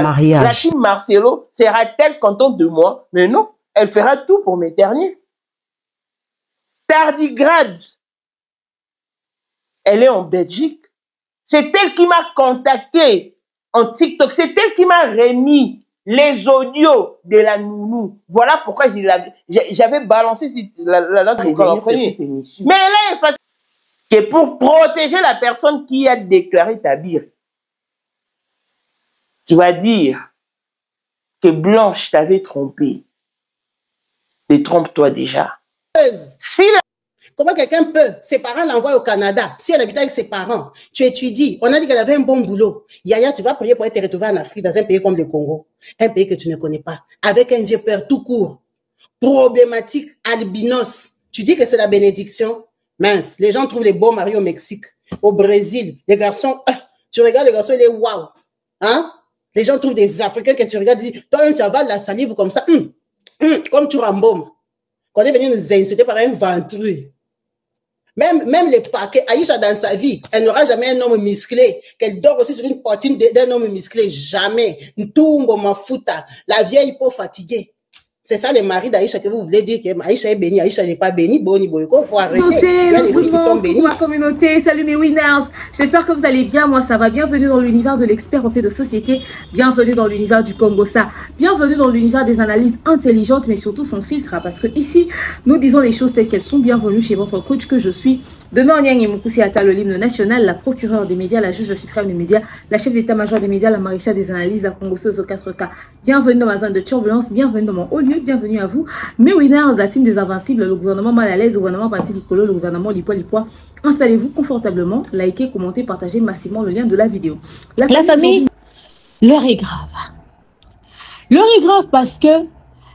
mariage. La team Marcelo sera-t-elle contente de moi? Mais non, elle fera tout pour m'éternier. Tardigrade, elle est en Belgique. C'est elle qui m'a contacté en TikTok. C'est elle qui m'a remis les audios de la nounou. Voilà pourquoi j'avais balancé notre émission. Mais elle est facile. C'est pour protéger la personne qui a déclaré Tabir. Tu vas dire que Blanche t'avait trompé. Détrompe-toi déjà. Si la... Comment quelqu'un peut, ses parents l'envoient au Canada, si elle habitait avec ses parents, tu étudies, on a dit qu'elle avait un bon boulot. Yaya, tu vas prier pour te retrouver en Afrique, dans un pays comme le Congo, un pays que tu ne connais pas, avec un vieux père tout court, problématique, albinos. Tu dis que c'est la bénédiction? Mince, les gens trouvent les beaux maris au Mexique, au Brésil, les garçons, tu regardes les garçons, il est waouh, hein? Les gens trouvent des Africains que tu regardes, tu dis, toi, tu avales la salive comme ça, comme tu rembaumes. Quand on est venu nous insulter par un ventru. Même les paquets, Aïcha dans sa vie, elle n'aura jamais un homme musclé, qu'elle dort aussi sur une poitrine d'un homme musclé, jamais. Ntumbo mafuta, la vieille peau fatiguée. C'est ça les maris d'Aïcha que vous voulez dire que Aïcha est bénie, Aïcha n'est pas bénie, boni boyko, faut arrêter. Il y a des filles qui sont bénies. Ma communauté, salut mes winners. J'espère que vous allez bien, moi ça va. Bienvenue dans l'univers de l'expert en fait de société. Bienvenue dans l'univers du Congossa. Bienvenue dans l'univers des analyses intelligentes, mais surtout sans filtre. Parce que ici, nous disons les choses telles qu'elles sont. Bienvenue chez votre coach que je suis. Demain, Nyang Yemokoussi Ata, le l'hymne national, la procureure des médias, la juge suprême des médias, la chef d'état-major des médias, la maréchale des analyses, la congosseuse au 4K. Bienvenue dans ma zone de turbulence, bienvenue dans mon haut lieu, bienvenue à vous. Mes winners, la team des invincibles, le gouvernement mal à l'aise, le gouvernement parti Licolo, le gouvernement Lipois. Installez-vous confortablement, likez, commentez, partagez massivement le lien de la vidéo. La famille, l'heure est grave. L'heure est grave parce que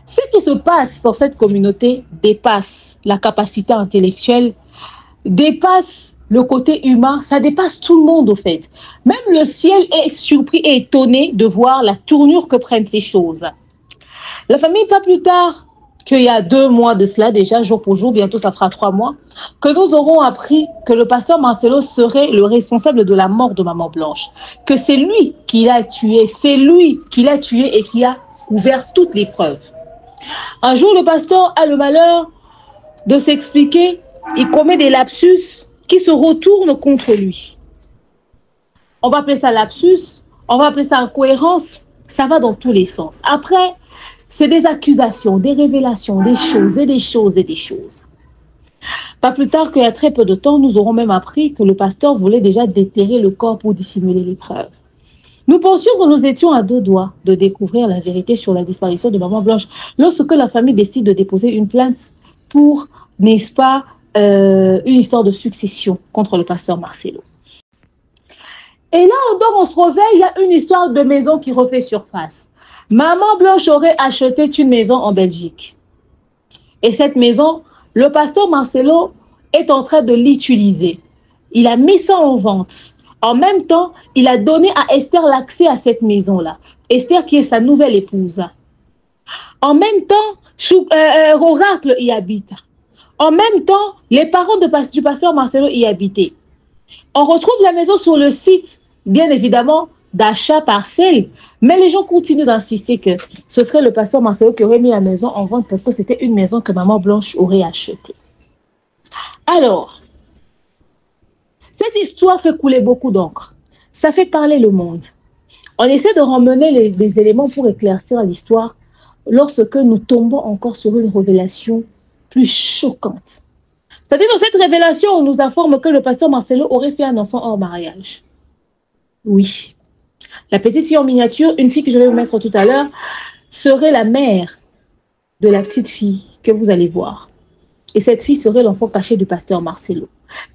ce qui se passe dans cette communauté dépasse la capacité intellectuelle, dépasse le côté humain, ça dépasse tout le monde au fait. Même le ciel est surpris et étonné de voir la tournure que prennent ces choses. La famille, pas plus tard qu'il y a 2 mois de cela, déjà jour pour jour, bientôt ça fera 3 mois, que nous aurons appris que le pasteur Marcelo serait le responsable de la mort de Maman Blanche, que c'est lui qui l'a tué, c'est lui qui l'a tué et qui a ouvert toutes les preuves. Un jour, le pasteur a le malheur de s'expliquer. Il commet des lapsus qui se retournent contre lui. On va appeler ça lapsus, on va appeler ça incohérence, ça va dans tous les sens. Après, c'est des accusations, des révélations, des choses et des choses et des choses. Pas plus tard qu'il y a très peu de temps, nous aurons même appris que le pasteur voulait déjà déterrer le corps pour dissimuler les preuves. Nous pensions que nous étions à 2 doigts de découvrir la vérité sur la disparition de Maman Blanche lorsque la famille décide de déposer une plainte pour, n'est-ce pas, une histoire de succession contre le pasteur Marcelo. Et là, on se réveille, il y a une histoire de maison qui refait surface. Maman Blanche aurait acheté une maison en Belgique. Et cette maison, le pasteur Marcelo est en train de l'utiliser. Il a mis ça en vente. En même temps, il a donné à Esther l'accès à cette maison-là. Esther qui est sa nouvelle épouse. En même temps, Oracle y habite. En même temps, les parents du pasteur Marcelo y habitaient. On retrouve la maison sur le site, bien évidemment, d'achat parcelle. Mais les gens continuent d'insister que ce serait le pasteur Marcelo qui aurait mis la maison en vente parce que c'était une maison que Maman Blanche aurait achetée. Alors, cette histoire fait couler beaucoup d'encre. Ça fait parler le monde. On essaie de ramener les éléments pour éclaircir l'histoire lorsque nous tombons encore sur une révélation plus choquante. C'est-à-dire dans cette révélation, on nous informe que le pasteur Marcelo aurait fait un enfant hors mariage. Oui. La petite fille en miniature, une fille que je vais vous mettre tout à l'heure, serait la mère de la petite fille que vous allez voir. Et cette fille serait l'enfant caché du pasteur Marcelo.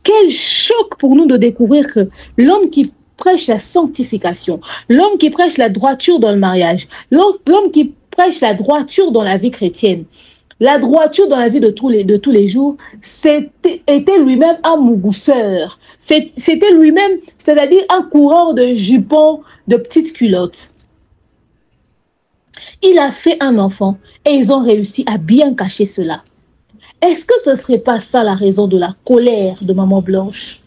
Quel choc pour nous de découvrir que l'homme qui prêche la sanctification, l'homme qui prêche la droiture dans le mariage, l'homme qui prêche la droiture dans la vie chrétienne, la droiture dans la vie de tous les jours, était lui-même un mougousseur. C'était lui-même, c'est-à-dire un coureur de jupons, de petites culottes. Il a fait un enfant et ils ont réussi à bien cacher cela. Est-ce que ce ne serait pas ça la raison de la colère de Maman Blanche?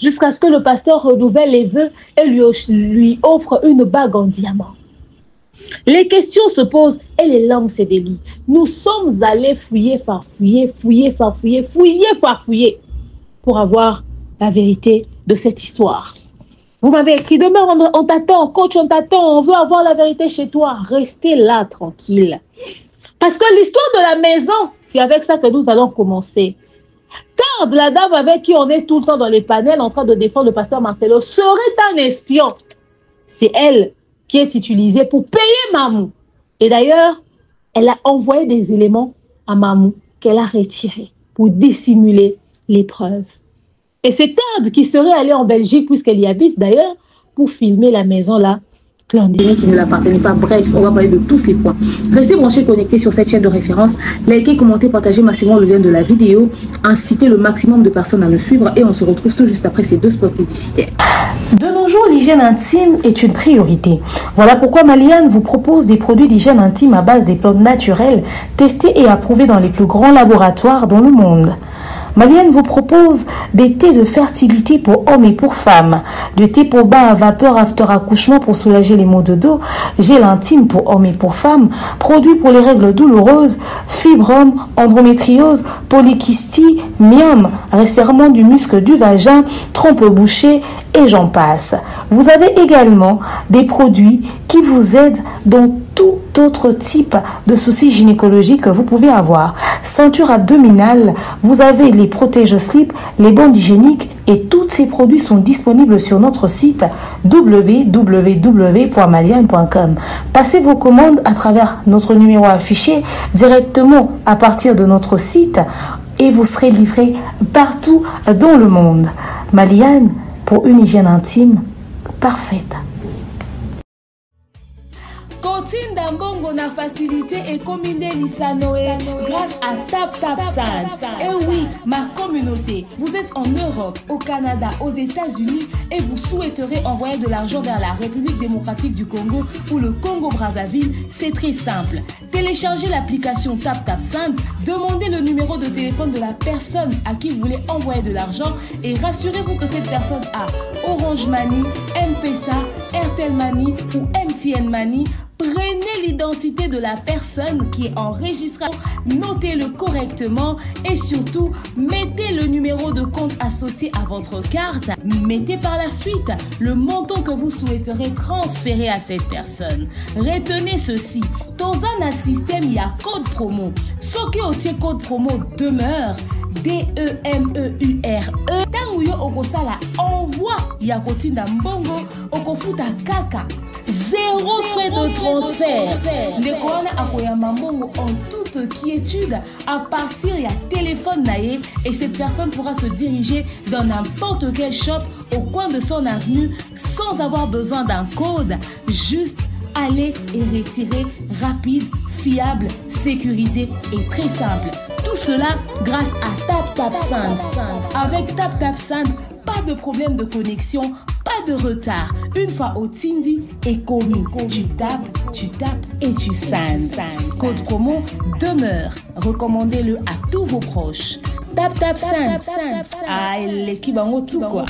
jusqu'à ce que le pasteur renouvelle les vœux et lui offre une bague en diamant. Les questions se posent et les langues se délient. Nous sommes allés fouiller, farfouiller pour avoir la vérité de cette histoire. Vous m'avez écrit, demain on t'attend, coach, on t'attend, on veut avoir la vérité chez toi. Restez là, tranquille. Parce que l'histoire de la maison, c'est avec ça que nous allons commencer. Car la dame avec qui on est tout le temps dans les panels en train de défendre le pasteur Marcelo serait un espion. C'est elle qui est utilisée pour payer Mamou. Et d'ailleurs, elle a envoyé des éléments à Mamou qu'elle a retirés pour dissimuler les preuves. Et c'est Tad qui serait allée en Belgique, puisqu'elle y habite d'ailleurs, pour filmer la maison là, clandestine qui ne l'appartenait pas. Bref, on va parler de tous ces points. Restez branchés, connectés sur cette chaîne de référence. Likez, commentez, partagez massivement le lien de la vidéo. Incitez le maximum de personnes à me suivre. Et on se retrouve tout juste après ces 2 spots publicitaires. De nos jours, l'hygiène intime est une priorité. Voilà pourquoi Maliane vous propose des produits d'hygiène intime à base des plantes naturelles, testés et approuvés dans les plus grands laboratoires dans le monde. Maliane vous propose des thés de fertilité pour hommes et pour femmes, du thé pour bain à vapeur after accouchement pour soulager les maux de dos, gel intime pour hommes et pour femmes, produits pour les règles douloureuses, fibrome, endométriose, polykystie, myome, resserrement du muscle du vagin, trompe bouchée et j'en passe. Vous avez également des produits qui vous aident dans tout autre type de soucis gynécologiques que vous pouvez avoir. Ceinture abdominale, vous avez les protège-slip, les bandes hygiéniques et tous ces produits sont disponibles sur notre site www.maliane.com. Passez vos commandes à travers notre numéro affiché directement à partir de notre site et vous serez livré partout dans le monde. Maliane, pour une hygiène intime parfaite. Continue d'ambongo na facilité et combiner l'Isanoé grâce à TapTapSend. Et oui, ma communauté, vous êtes en Europe, au Canada, aux États-Unis et vous souhaiterez envoyer de l'argent vers la République démocratique du Congo ou le Congo-Brazzaville, c'est très simple. Téléchargez l'application TapTapSend, demandez le numéro de téléphone de la personne à qui vous voulez envoyer de l'argent et rassurez-vous que cette personne a Orange Money, M-Pesa, Airtel Money ou MTN Money. Prenez l'identité de la personne qui est enregistrée, notez-le correctement et surtout, mettez le numéro de compte associé à votre carte. Mettez par la suite le montant que vous souhaiterez transférer à cette personne. Retenez ceci, dans un système, il y a code promo. Ce qui est code promo demeure, DEMEURE. Tanguyo okosala envoi ya kotinda mbongo okofuta kaka. 0 frais de transfert. Les corona akoyama mbongo en toute quiétude à partir ya téléphone naé et cette personne pourra se diriger dans n'importe quel shop au coin de son avenue sans avoir besoin d'un code. Juste aller et retirer rapide, fiable, sécurisé et très simple. Tout cela grâce à TapTapSend. Avec TapTapSend, pas de problème de connexion, pas de retard. Une fois au Tindi et commis, tu tapes et tu sends. Code promo demeure. Recommandez-le à tous vos proches. TapTapSend. Ah, l'équipe en tout quoi.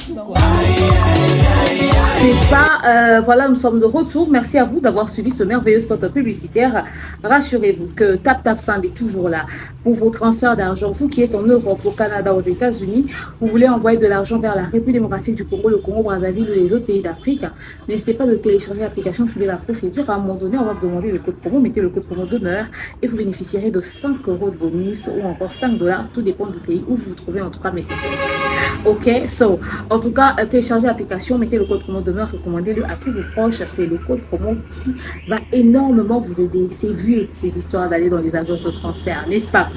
N'est-ce pas, voilà, nous sommes de retour. Merci à vous d'avoir suivi ce merveilleux spot publicitaire. Rassurez-vous que TapTapSend est toujours là pour vos transferts d'argent. Vous qui êtes en Europe, au Canada, aux États-Unis, vous voulez envoyer de l'argent vers la République démocratique du Congo, le Congo-Brazzaville ou les autres pays d'Afrique. N'hésitez pas de télécharger l'application, suivez la procédure. À un moment donné, on va vous demander le code promo. Mettez le code promo demeure et vous bénéficierez de 5 € de bonus ou encore 5 $. Tout dépend du pays où vous vous trouvez, en tout cas, mais c'est ça. Ok, so, en tout cas, téléchargez l'application, mettez le code promo demeure, recommandez-le à tous vos proches. C'est le code promo qui va énormément vous aider. C'est vieux, ces histoires d'aller dans les agences de transfert, n'est-ce pas?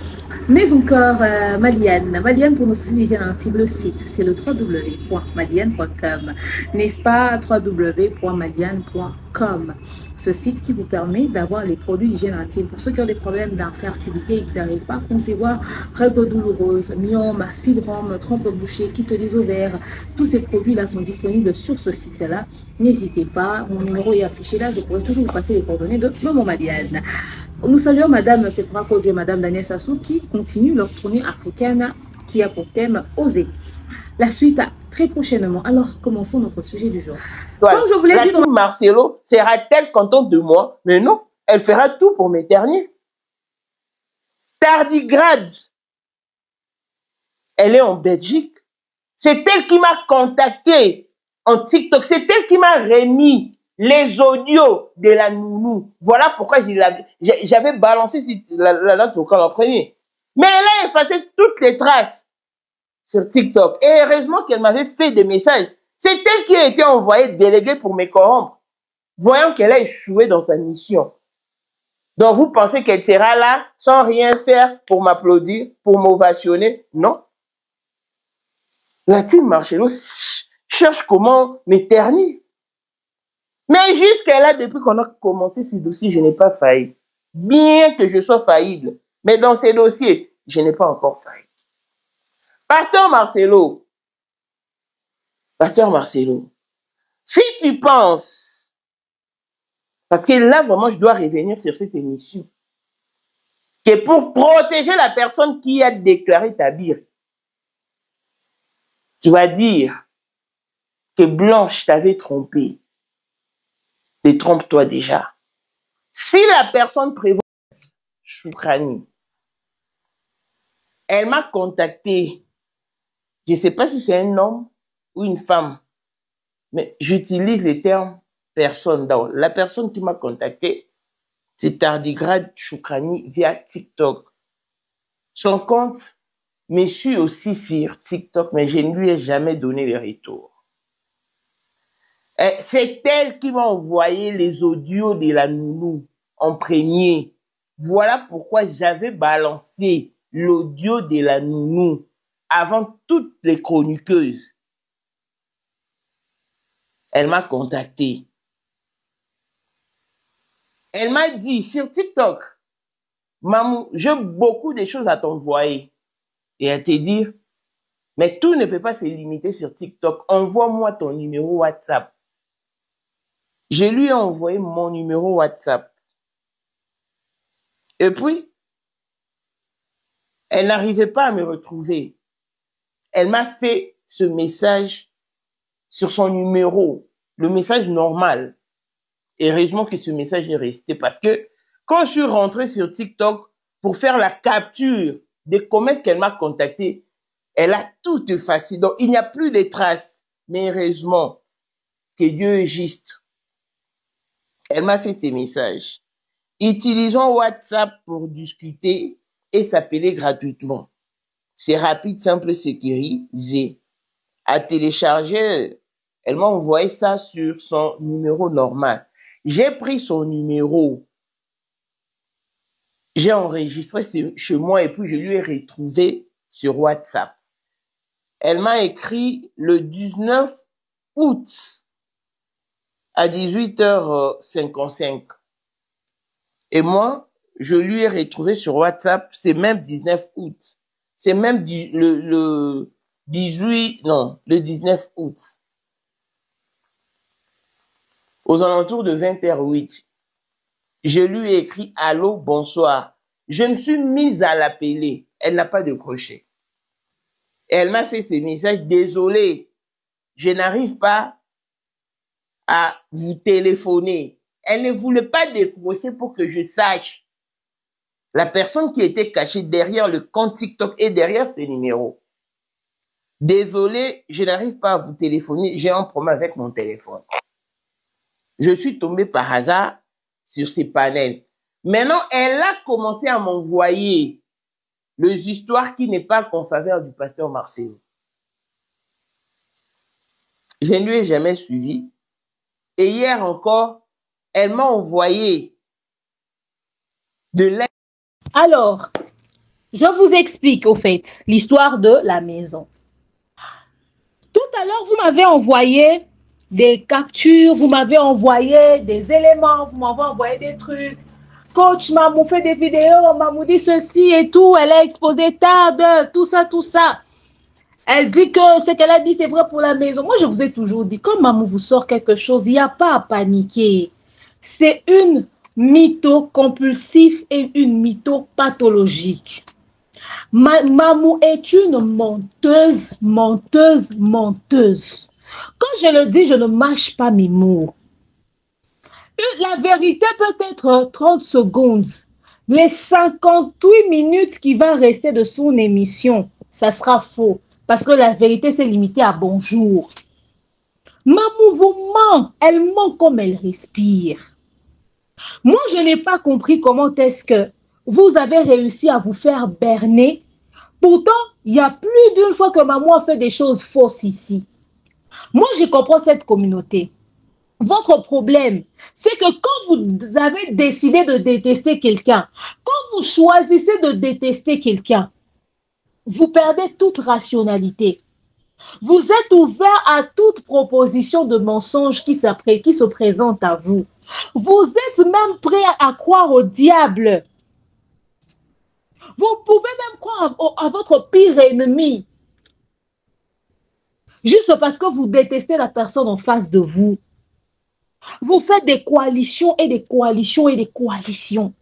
Mais encore, Maliane pour nos soucis d'hygiène intime, le site, c'est le www.maliane.com, n'est-ce pas? www.maliane.com. Ce site qui vous permet d'avoir les produits d'hygiène intime. Pour ceux qui ont des problèmes d'infertilité, qui n'arrivent pas à concevoir, règles douloureuses, myome, fibrome, trompe bouchée, kyste des ovaires, tous ces produits-là sont disponibles sur ce site-là. N'hésitez pas, mon numéro est affiché là, je pourrais toujours vous passer les coordonnées de Maman Maliane. Nous saluons Madame Sephora Kodjo et Madame Daniel Sassou qui continuent leur tournée africaine qui a pour thème Oser. La suite très prochainement. Alors, commençons notre sujet du jour. Comme je vous l'ai dit, Marcelo sera-t-elle contente de moi? Mais non, elle fera tout pour m'éternier. Tardigrade, elle est en Belgique. C'est elle qui m'a contacté en TikTok. C'est elle qui m'a remis les audios de la nounou. Voilà pourquoi j'avais balancé la note vocale en premier. Mais elle a effacé toutes les traces sur TikTok. Et heureusement qu'elle m'avait fait des messages. C'est elle qui a été envoyée déléguée pour me corrompre, voyant qu'elle a échoué dans sa mission. Donc vous pensez qu'elle sera là sans rien faire pour m'applaudir, pour m'ovationner? Non. La team Marcelo cherche comment m'éternir. Mais jusqu'à là, depuis qu'on a commencé ce dossier, je n'ai pas failli. Bien que je sois faillible. Mais dans ces dossiers, je n'ai pas encore failli. Pasteur Marcelo, si tu penses, parce que là, vraiment, je dois revenir sur cette émission, que pour protéger la personne qui a déclaré Tabir, tu vas dire que Blanche t'avait trompé. Détrompe-toi déjà. Si la personne prévoit Choukrani, elle m'a contacté. Je ne sais pas si c'est un homme ou une femme, mais j'utilise les termes personne. Donc, la personne qui m'a contacté, c'est Tardigrade Choukrani via TikTok. Son compte me suit aussi sur TikTok, mais je ne lui ai jamais donné les retours. C'est elle qui m'a envoyé les audios de la nounou en premier. Voilà pourquoi j'avais balancé l'audio de la nounou avant toutes les chroniqueuses. Elle m'a contacté. Elle m'a dit sur TikTok, Mamou, j'ai beaucoup de choses à t'envoyer. Et à te dire, mais tout ne peut pas se limiter sur TikTok. Envoie-moi ton numéro WhatsApp. Je lui ai envoyé mon numéro WhatsApp. Et puis, elle n'arrivait pas à me retrouver. Elle m'a fait ce message sur son numéro, le message normal. Et heureusement que ce message est resté parce que quand je suis rentré sur TikTok pour faire la capture de comment est-ce qu'elle m'a contacté, elle a tout effacé. Donc, il n'y a plus de traces. Mais heureusement que Dieu est juste. Elle m'a fait ces messages. Utilisons WhatsApp pour discuter et s'appeler gratuitement. C'est rapide, simple, sécurisé. À télécharger, elle m'a envoyé ça sur son numéro normal. J'ai pris son numéro. J'ai enregistré chez moi et puis je lui ai retrouvé sur WhatsApp. Elle m'a écrit le 19 août à 18h55. Et moi, je lui ai retrouvé sur WhatsApp, c'est même 19 août. C'est même le 19 août. Aux alentours de 20h08. Je lui ai écrit « Allô, bonsoir ». Je me suis mise à l'appeler. Elle n'a pas décroché. Elle m'a fait ces messages « Désolé, je n'arrive pas à vous téléphoner ». Elle ne voulait pas décrocher pour que je sache la personne qui était cachée derrière le compte TikTok et derrière ce numéro. Désolé, je n'arrive pas à vous téléphoner, j'ai un problème avec mon téléphone. Je suis tombé par hasard sur ces panels. Maintenant, elle a commencé à m'envoyer les histoires qui ne parlent qu'en faveur du pasteur Marcelo. Je ne lui ai jamais suivi. Et hier encore, elle m'a envoyé de l'aide. Alors, je vous explique au fait l'histoire de la maison. Tout à l'heure, vous m'avez envoyé des captures, vous m'avez envoyé des éléments, vous m'avez envoyé des trucs. Coach Mamou fait des vidéos, Mamou dit ceci et tout, elle a exposé table, tout ça, tout ça. Elle dit que ce qu'elle a dit, c'est vrai pour la maison. Moi, je vous ai toujours dit, quand Mamou vous sort quelque chose, il n'y a pas à paniquer. C'est une mytho compulsive et une mytho pathologique. Mamou est une menteuse, menteuse, menteuse. Quand je le dis, je ne mâche pas mes mots. La vérité peut être 30 secondes. Les 58 minutes qui vont rester de son émission, ça sera faux. Parce que la vérité s'est limitée à bonjour. Mamou vous ment. Elle ment comme elle respire. Moi, je n'ai pas compris comment est-ce que vous avez réussi à vous faire berner. Pourtant, il y a plus d'une fois que maman a fait des choses fausses ici. Moi, je comprends cette communauté. Votre problème, c'est que quand vous avez décidé de détester quelqu'un, quand vous choisissez de détester quelqu'un, vous perdez toute rationalité. Vous êtes ouvert à toute proposition de mensonge qui se présente à vous. Vous êtes même prêt à croire au diable. Vous pouvez même croire à votre pire ennemi. Juste parce que vous détestez la personne en face de vous. Vous faites des coalitions et des coalitions et des coalitions.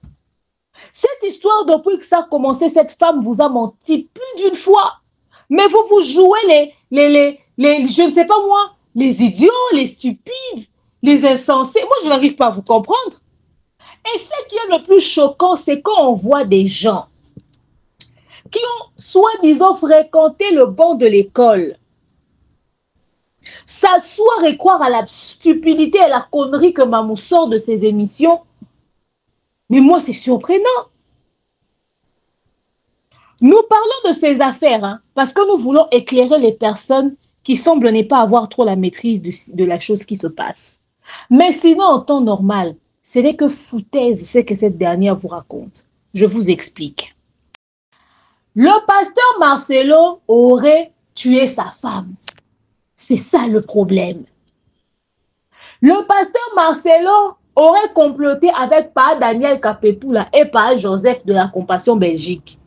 Cette histoire, depuis que ça a commencé, cette femme vous a menti plus d'une fois. Mais vous jouez je ne sais pas moi, les idiots, les stupides, les insensés. Moi, je n'arrive pas à vous comprendre. Et ce qui est le plus choquant, c'est quand on voit des gens qui ont soi-disant fréquenté le banc de l'école, s'asseoir et croire à la stupidité et la connerie que Mamou sort de ses émissions. Mais moi, c'est surprenant. Nous parlons de ces affaires parce que nous voulons éclairer les personnes qui semblent ne pas avoir trop la maîtrise de la chose qui se passe. Mais sinon, en temps normal, ce n'est que foutaise ce que cette dernière vous raconte. Je vous explique. Le pasteur Marcelo aurait tué sa femme. C'est ça le problème. Le pasteur Marcelo aurait comploté avec Pa Daniel Kapepula et Pa Joseph de la Compassion Belgique.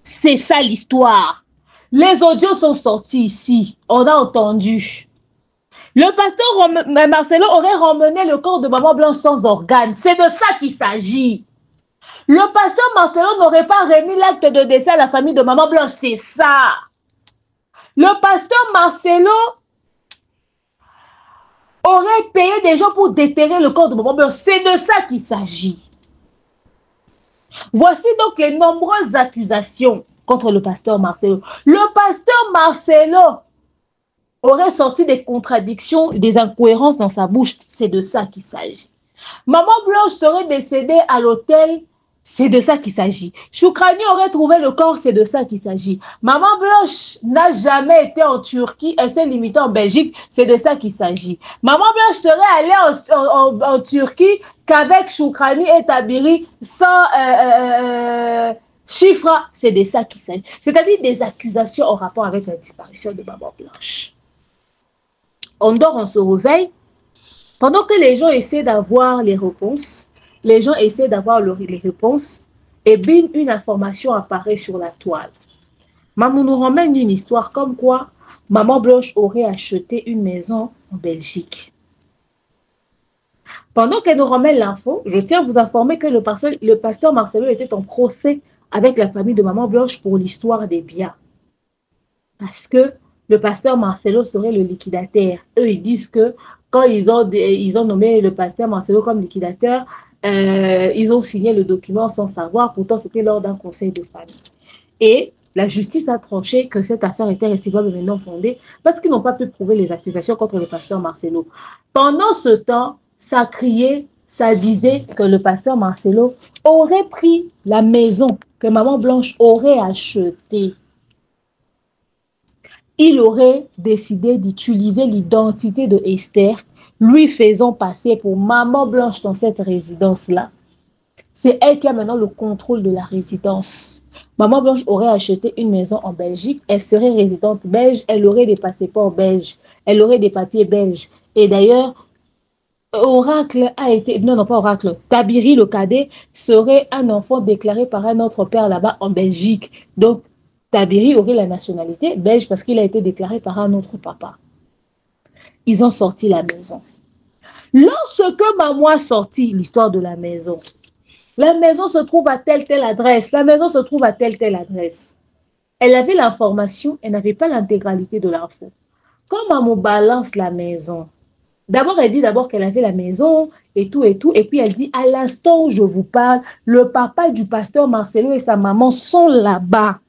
C'est ça l'histoire. Les audios sont sortis ici. On a entendu. Le pasteur Marcelo aurait ramené le corps de Maman Blanche sans organes. C'est de ça qu'il s'agit. Le pasteur Marcelo n'aurait pas remis l'acte de décès à la famille de Maman Blanche. C'est ça. Le pasteur Marcelo aurait payé des gens pour déterrer le corps de Maman Blanche. C'est de ça qu'il s'agit. Voici donc les nombreuses accusations contre le pasteur Marcelo. Le pasteur Marcelo aurait sorti des contradictions, des incohérences dans sa bouche. C'est de ça qu'il s'agit. Maman Blanche serait décédée à l'hôtel. C'est de ça qu'il s'agit. Choukrani aurait trouvé le corps, c'est de ça qu'il s'agit. Maman Blanche n'a jamais été en Turquie, elle s'est limitée en Belgique, c'est de ça qu'il s'agit. Maman Blanche serait allée en Turquie qu'avec Choukrani et Tabiri sans chiffre, c'est de ça qu'il s'agit. C'est-à-dire des accusations en rapport avec la disparition de Maman Blanche. On dort, on se réveille. Pendant que les gens essaient d'avoir les réponses, les gens essaient d'avoir les réponses et bim, une information apparaît sur la toile. Maman nous ramène une histoire comme quoi Maman Blanche aurait acheté une maison en Belgique. Pendant qu'elle nous ramène l'info, je tiens à vous informer que le pasteur Marcelo était en procès avec la famille de Maman Blanche pour l'histoire des biens. Parce que le pasteur Marcelo serait le liquidataire. Eux, ils disent que quand ils ont nommé le pasteur Marcelo comme liquidateur, ils ont signé le document sans savoir, pourtant c'était lors d'un conseil de famille. Et la justice a tranché que cette affaire était recevable mais non fondée parce qu'ils n'ont pas pu prouver les accusations contre le pasteur Marcelo. Pendant ce temps, ça criait, ça disait que le pasteur Marcelo aurait pris la maison que Maman Blanche aurait achetée. Il aurait décidé d'utiliser l'identité de Esther, lui faisant passer pour Maman Blanche dans cette résidence-là. C'est elle qui a maintenant le contrôle de la résidence. Maman Blanche aurait acheté une maison en Belgique, elle serait résidente belge, elle aurait des passeports belges, elle aurait des papiers belges. Et d'ailleurs, Oracle a été, non pas Oracle, Tabiri le cadet serait un enfant déclaré par un autre père là-bas en Belgique. Donc, Tabiri aurait la nationalité belge parce qu'il a été déclaré par un autre papa. Ils ont sorti la maison. Lorsque maman a sorti l'histoire de la maison se trouve à telle adresse, la maison se trouve à telle adresse. Elle avait l'information, elle n'avait pas l'intégralité de l'info. Quand maman balance la maison, d'abord, elle dit d'abord qu'elle avait la maison et tout, et puis elle dit, à l'instant où je vous parle, le papa du pasteur Marcelo et sa maman sont là-bas.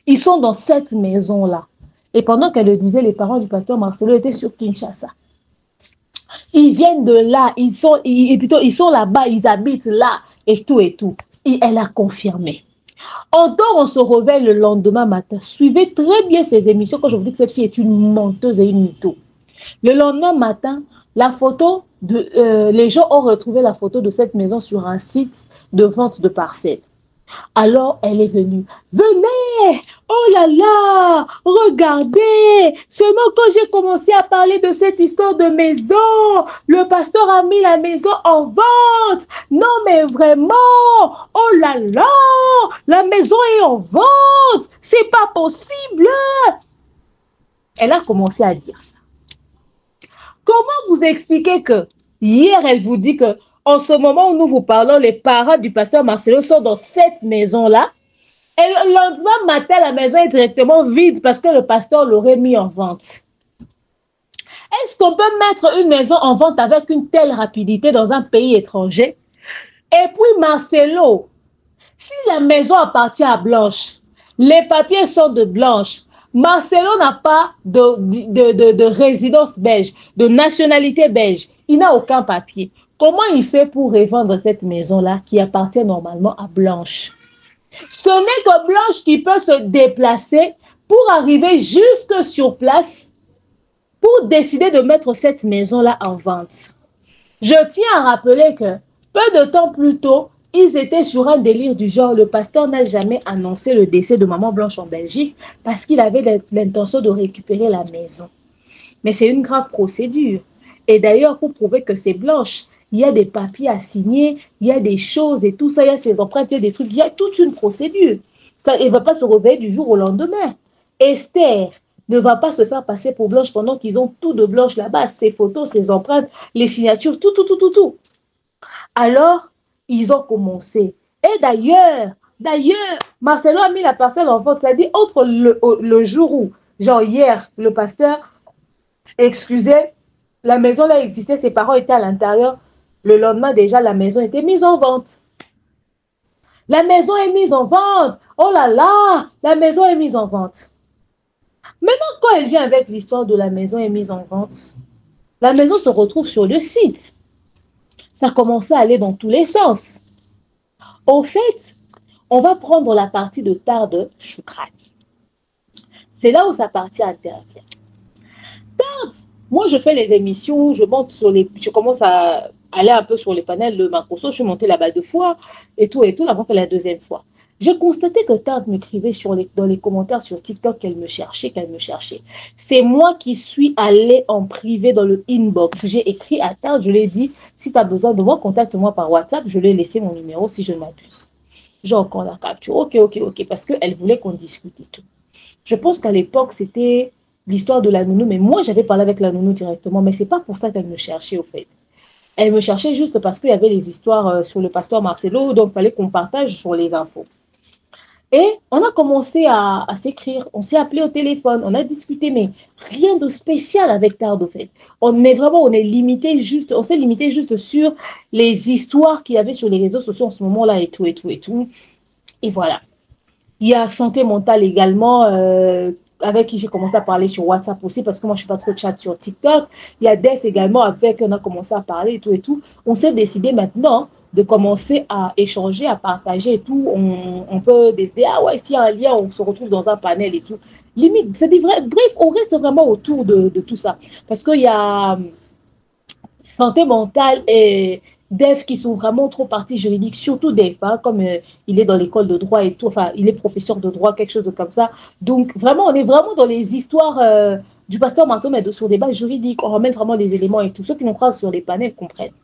Ils sont dans cette maison-là. Et pendant qu'elle le disait, les parents du pasteur Marcelo étaient sur Kinshasa. Ils viennent de là, ils sont là-bas, ils habitent là, et tout, et tout. Et elle a confirmé. On dort, on se réveille le lendemain matin. Suivez très bien ces émissions quand je vous dis que cette fille est une menteuse et une mytho. Le lendemain matin, la photo les gens ont retrouvé la photo de cette maison sur un site de vente de parcelles. Alors, elle est venue. Venez! Oh là là! Regardez! Seulement quand j'ai commencé à parler de cette histoire de maison, le pasteur a mis la maison en vente. Non, mais vraiment! Oh là là! La maison est en vente! C'est pas possible! Elle a commencé à dire ça. Comment vous expliquez que hier, elle vous dit que en ce moment où nous vous parlons, les parents du pasteur Marcelo sont dans cette maison-là. Et le lendemain matin, la maison est directement vide parce que le pasteur l'aurait mis en vente. Est-ce qu'on peut mettre une maison en vente avec une telle rapidité dans un pays étranger? Et puis Marcelo, si la maison appartient à Blanche, les papiers sont de Blanche, Marcelo n'a pas de résidence belge, de nationalité belge, il n'a aucun papier. Comment il fait pour revendre cette maison-là qui appartient normalement à Blanche? Ce n'est que Blanche qui peut se déplacer pour arriver jusque sur place pour décider de mettre cette maison-là en vente. Je tiens à rappeler que peu de temps plus tôt, ils étaient sur un délire du genre, le pasteur n'a jamais annoncé le décès de maman Blanche en Belgique parce qu'il avait l'intention de récupérer la maison. Mais c'est une grave procédure. Et d'ailleurs, pour prouver que c'est Blanche, il y a des papiers à signer, il y a des choses et tout ça, il y a ses empreintes, il y a des trucs, il y a toute une procédure. Ça, elle ne va pas se réveiller du jour au lendemain. Esther ne va pas se faire passer pour Blanche pendant qu'ils ont tout de Blanche là-bas, ses photos, ses empreintes, les signatures, tout. Alors, ils ont commencé. Et d'ailleurs, Marcelo a mis la parcelle en vente, c'est-à-dire entre le jour où, genre hier, le pasteur, excusez, la maison là existait, ses parents étaient à l'intérieur. Le lendemain, déjà, la maison était mise en vente. La maison est mise en vente. Oh là là, la maison est mise en vente. Maintenant, quand elle vient avec l'histoire de la maison est mise en vente, la maison se retrouve sur le site. Ça commençait à aller dans tous les sens. Au fait, on va prendre la partie de Tarde Choukrani. C'est là où sa partie intervient. Tarde, moi je fais les émissions, je commence à aller un peu sur les panels de Makosso, je suis montée là-bas 2 fois, et tout, là on fait la 2e fois. J'ai constaté que Tarde m'écrivait dans les commentaires sur TikTok qu'elle me cherchait. C'est moi qui suis allée en privé dans le inbox. J'ai écrit à Tarde, je lui ai dit, si tu as besoin de moi, contacte-moi par WhatsApp. Je lui ai laissé mon numéro si je ne m'abuse. J'ai encore la capture. Ok, parce qu'elle voulait qu'on discute et tout. Je pense qu'à l'époque, c'était l'histoire de la nounou, mais moi, j'avais parlé avec la nounou directement, mais ce n'est pas pour ça qu'elle me cherchait, au fait. Elle me cherchait juste parce qu'il y avait les histoires sur le pasteur Marcelo, donc il fallait qu'on partage sur les infos. Et on a commencé à s'écrire, on s'est appelé au téléphone, on a discuté, mais rien de spécial avec Tarde, au fait. On s'est limité juste sur les histoires qu'il y avait sur les réseaux sociaux en ce moment-là et tout. Et voilà. Il y a Santé Mentale également, avec qui j'ai commencé à parler sur WhatsApp aussi, parce que moi, je ne suis pas trop chat sur TikTok. Il y a Def également, avec qui on a commencé à parler et tout. On s'est décidé maintenant de commencer à échanger, à partager et tout. On peut décider, ah ouais, s'il y a un lien, on se retrouve dans un panel et tout. Limite, c'est des vrais, bref, on reste vraiment autour de tout ça. Parce qu'il y a Santé Mentale et Def qui sont vraiment trop partie juridique, surtout Def, hein, comme il est dans l'école de droit et tout, enfin, il est professeur de droit, quelque chose de comme ça. Donc, vraiment, on est vraiment dans les histoires du pasteur Marceau, mais sur des bases juridiques. On ramène vraiment les éléments et tout. Ceux qui nous croisent sur les panels comprennent.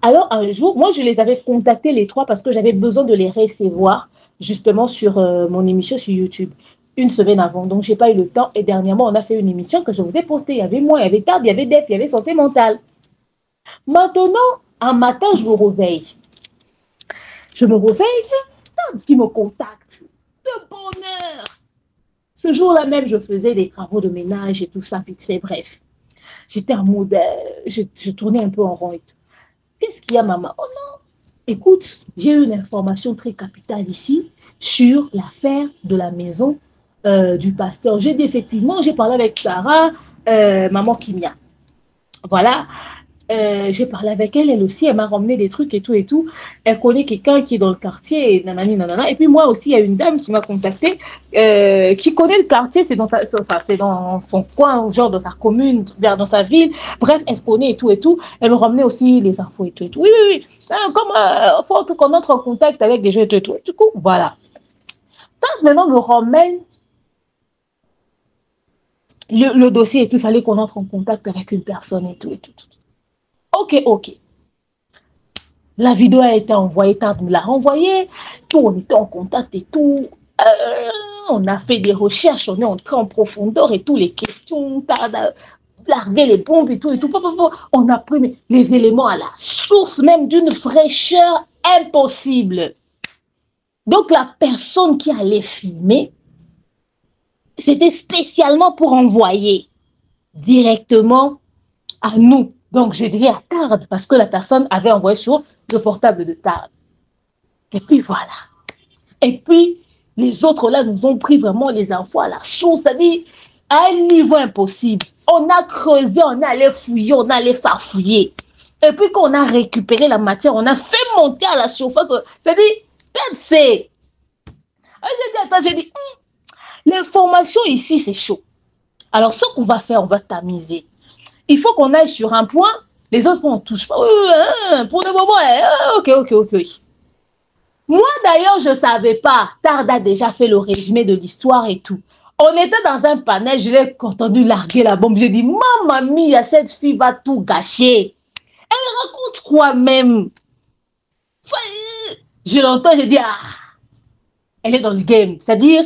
Alors, un jour, moi, je les avais contactés les 3 parce que j'avais besoin de les recevoir, justement, sur mon émission sur YouTube, 1 semaine avant. Donc, je n'ai pas eu le temps. Et dernièrement, on a fait une émission que je vous ai postée. Il y avait moi, il y avait Tarde, il y avait Def, il y avait Santé Mentale. Maintenant, un matin, je me réveille. Tarde qui me contacte. De bonheur. Ce jour-là même, je faisais des travaux de ménage et tout ça, vite fait, bref. J'étais en mode, je tournais un peu en rond et tout. Qu'est-ce qu'il y a, maman? Oh non! Écoute, j'ai eu une information très capitale ici sur l'affaire de la maison du pasteur. J'ai dit effectivement, j'ai parlé avec Sarah, maman Kimia. Voilà. J'ai parlé avec elle, elle aussi, elle m'a ramené des trucs et tout et tout. Elle connaît quelqu'un qui est dans le quartier, et nanani, nanana. Et puis moi aussi, il y a une dame qui m'a contacté, qui connaît le quartier, c'est dans son coin, genre dans sa commune, dans sa ville. Bref, elle connaît et tout et tout. Elle me ramenait aussi les infos et tout et tout. Oui, oui, oui. Comme faut qu'on entre en contact avec des gens et tout et tout. Du coup, voilà. Quand maintenant me ramène le dossier et tout, il fallait qu'on entre en contact avec une personne et tout et tout. Ok, ok. La vidéo a été envoyée, Tad me l'a envoyée, tout, on était en contact et tout. On a fait des recherches, on est entré en profondeur et tout, les questions, Tad a largué les bombes et tout et tout. On a pris les éléments à la source même d'une fraîcheur impossible. Donc la personne qui allait filmer, c'était spécialement pour envoyer directement à nous. Donc, j'ai dit à Tard, parce que la personne avait envoyé sur le portable de Tard. Et puis, voilà. Et puis, les autres, là, nous ont pris vraiment les infos à la source, c'est-à-dire à un niveau impossible. On a creusé, on est allé fouiller, on est allé farfouiller. Et puis, quand on a récupéré la matière, on a fait monter à la surface. C'est-à-dire, peut-être c'est... J'ai dit, l'information ici, c'est chaud. Alors, ce qu'on va faire, on va tamiser. Il faut qu'on aille sur un point, les autres, on ne touche pas. Pour le moment, ok. Moi, d'ailleurs, je ne savais pas. Tard a déjà fait le résumé de l'histoire et tout. On était dans un panel, je l'ai entendu larguer la bombe. J'ai dit, maman mia, cette fille va tout gâcher. Elle raconte quoi même? Je l'entends, je dis, elle est dans le game. C'est-à-dire,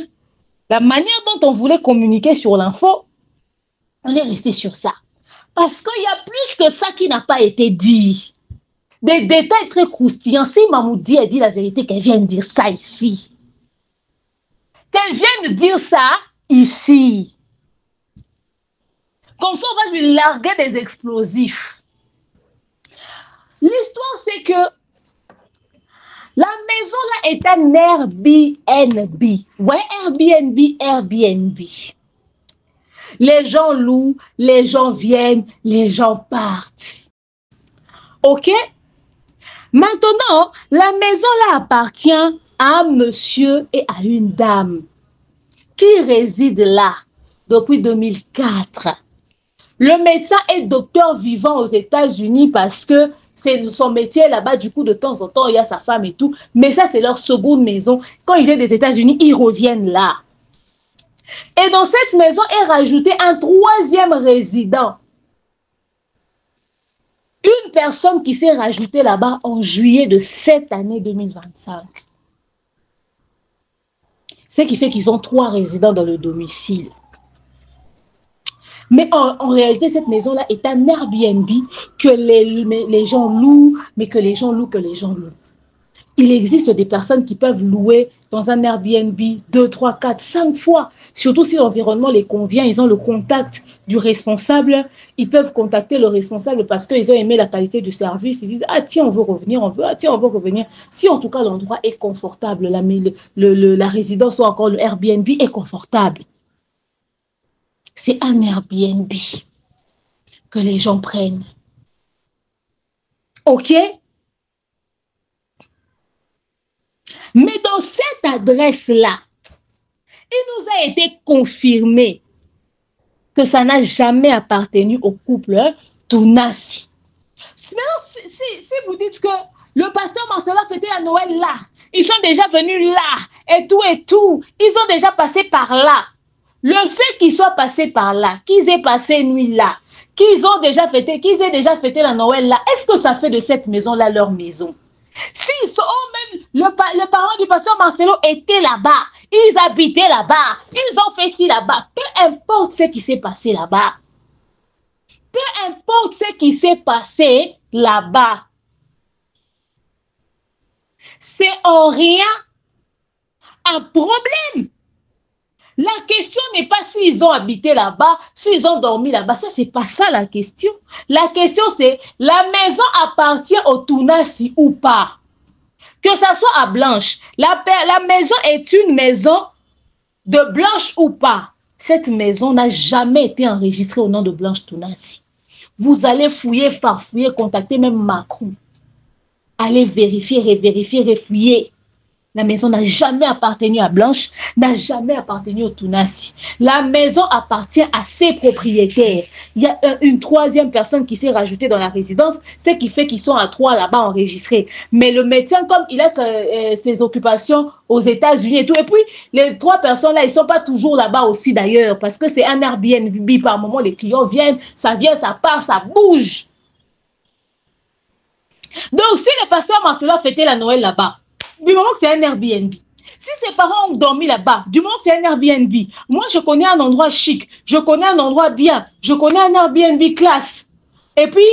la manière dont on voulait communiquer sur l'info, on est resté sur ça. Parce qu'il y a plus que ça qui n'a pas été dit. Des détails très croustillants. Si Mamoudi a dit la vérité, qu'elle vienne dire ça ici. Qu'elle vienne dire ça ici. Comme ça, on va lui larguer des explosifs. L'histoire, c'est que la maison là est un Airbnb. Ouais, Airbnb. Les gens louent, les gens viennent, les gens partent. Ok? Maintenant, la maison là appartient à un monsieur et à une dame qui résident là depuis 2004. Le médecin est docteur vivant aux États-Unis parce que c'est son métier là-bas. Du coup, de temps en temps, il y a sa femme et tout. Mais ça, c'est leur seconde maison. Quand il vient des États-Unis, ils reviennent là. Et dans cette maison est rajouté un troisième résident. Une personne qui s'est rajoutée là-bas en juillet de cette année 2025. Ce qui fait qu'ils ont 3 résidents dans le domicile. Mais en réalité, cette maison-là est un Airbnb que les gens louent, mais que les gens louent. Il existe des personnes qui peuvent louer dans un Airbnb 2, 3, 4, 5 fois. Surtout si l'environnement les convient, ils ont le contact du responsable. Ils peuvent contacter le responsable parce qu'ils ont aimé la qualité du service. Ils disent, ah tiens, on veut revenir, on veut revenir. Si en tout cas l'endroit est confortable, la résidence ou encore le Airbnb est confortable. C'est un Airbnb que les gens prennent. Ok? Mais dans cette adresse-là, il nous a été confirmé que ça n'a jamais appartenu au couple Tounassi. Maintenant, si vous dites que le pasteur Marcelo fêtait la Noël là, ils sont déjà venus là, et tout, ils ont déjà passé par là. Le fait qu'ils soient passés par là, qu'ils aient passé nuit là, qu'ils aient déjà fêté la Noël là, est-ce que ça fait de cette maison-là leur maison? Si même le parent du pasteur Marcelo était là-bas, ils habitaient là-bas, ils ont fait ci là-bas, peu importe ce qui s'est passé là-bas. Peu importe ce qui s'est passé là-bas. C'est en rien un problème. La question n'est pas s'ils ont habité là-bas, s'ils ont dormi là-bas. Ça, c'est pas ça la question. La question, c'est la maison appartient au Tounassi ou pas. Que ça soit à Blanche. La maison est une maison de Blanche ou pas. Cette maison n'a jamais été enregistrée au nom de Blanche Tounassi. Vous allez fouiller, farfouiller, contacter même Macron. Allez vérifier, révérifier, refouiller. La maison n'a jamais appartenu à Blanche, n'a jamais appartenu au Tounassi. La maison appartient à ses propriétaires. Il y a une troisième personne qui s'est rajoutée dans la résidence, ce qui fait qu'ils sont à 3 là-bas enregistrés. Mais le médecin, comme il a ses occupations aux États-Unis et tout, et puis les 3 personnes-là, ils ne sont pas toujours là-bas aussi d'ailleurs, parce que c'est un Airbnb. Par moment, les clients viennent, ça part, ça bouge. Donc, si le pasteur Marcelo a fêté la Noël là-bas, du moment que c'est un Airbnb. Si ses parents ont dormi là-bas, du moment que c'est un Airbnb, moi je connais un endroit chic, je connais un endroit bien, je connais un Airbnb classe. Et puis,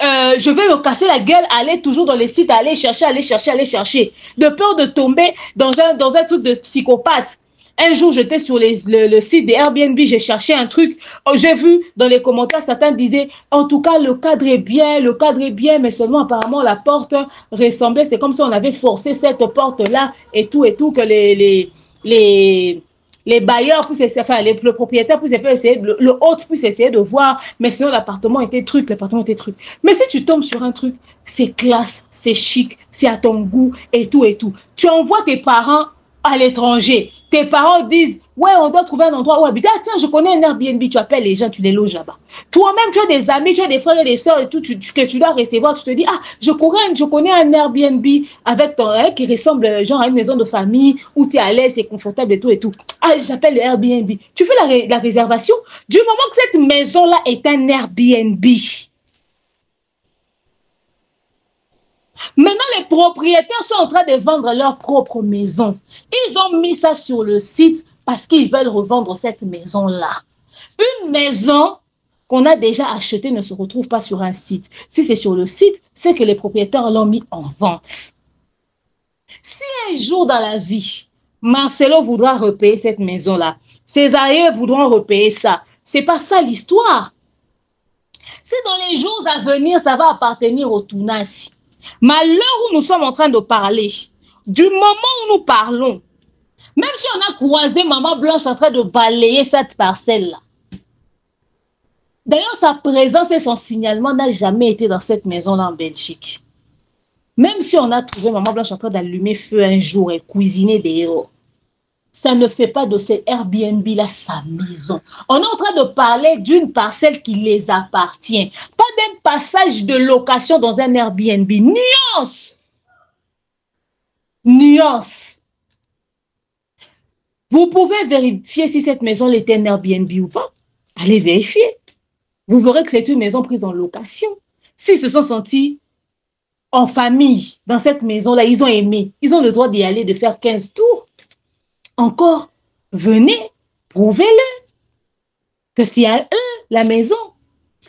je vais me casser la gueule, aller toujours dans les sites, aller chercher. De peur de tomber dans un truc de psychopathe. Un jour, j'étais sur le site de Airbnb, j'ai cherché un truc. Oh, j'ai vu dans les commentaires, certains disaient, en tout cas, le cadre est bien, mais seulement apparemment la porte ressemblait. C'est comme si on avait forcé cette porte-là et tout, que les bailleurs puissent essayer, enfin, le propriétaire puisse essayer, le hôte puisse essayer de voir, mais sinon l'appartement était truc. Mais si tu tombes sur un truc, c'est classe, c'est chic, c'est à ton goût et tout. Tu envoies tes parents à l'étranger. Tes parents disent, ouais, on doit trouver un endroit où habiter. Ah, tiens, je connais un Airbnb. Tu appelles les gens, tu les loges là-bas. Toi-même, tu as des amis, tu as des frères et des sœurs et tout, que tu dois recevoir. Tu te dis, ah, je connais un Airbnb avec qui ressemble genre à une maison de famille où tu es à l'aise, c'est confortable et tout. Ah, j'appelle le Airbnb. Tu fais la réservation. Du moment que cette maison-là est un Airbnb. Maintenant, les propriétaires sont en train de vendre leur propre maison. Ils ont mis ça sur le site parce qu'ils veulent revendre cette maison-là. Une maison qu'on a déjà achetée ne se retrouve pas sur un site. Si c'est sur le site, c'est que les propriétaires l'ont mis en vente. Si un jour dans la vie, Marcelo voudra repayer cette maison-là, ses aïeux voudront repayer ça. C'est pas ça l'histoire. C'est dans les jours à venir, ça va appartenir au Tounassi. Mais à l'heure où nous sommes en train de parler, du moment où nous parlons, même si on a croisé Maman Blanche en train de balayer cette parcelle-là, d'ailleurs sa présence et son signalement n'a jamais été dans cette maison-là en Belgique. Même si on a trouvé Maman Blanche en train d'allumer feu un jour et cuisiner des héros, ça ne fait pas de cet Airbnb-là sa maison. On est en train de parler d'une parcelle qui les appartient. Pas d'un passage de location dans un Airbnb. Nuance! Nuance! Vous pouvez vérifier si cette maison était un Airbnb ou pas. Allez vérifier. Vous verrez que c'est une maison prise en location. S'ils se sont sentis en famille dans cette maison-là, ils ont aimé. Ils ont le droit d'y aller, de faire 15 tours. Encore, venez, prouvez-le que c'est à eux la maison.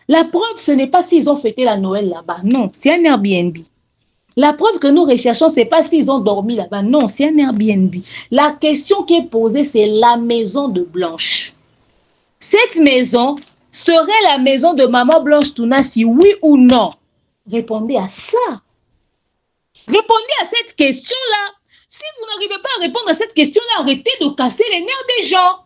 La preuve, ce n'est pas s'ils ont fêté la Noël là-bas. Non, c'est un Airbnb. La preuve que nous recherchons, ce n'est pas s'ils ont dormi là-bas. Non, c'est un Airbnb. La question qui est posée, c'est la maison de Blanche. Cette maison serait la maison de Maman Blanche Tounassi, oui ou non? Répondez à ça. Répondez à cette question-là. Si vous n'arrivez pas à répondre à cette question-là, arrêtez de casser les nerfs des gens.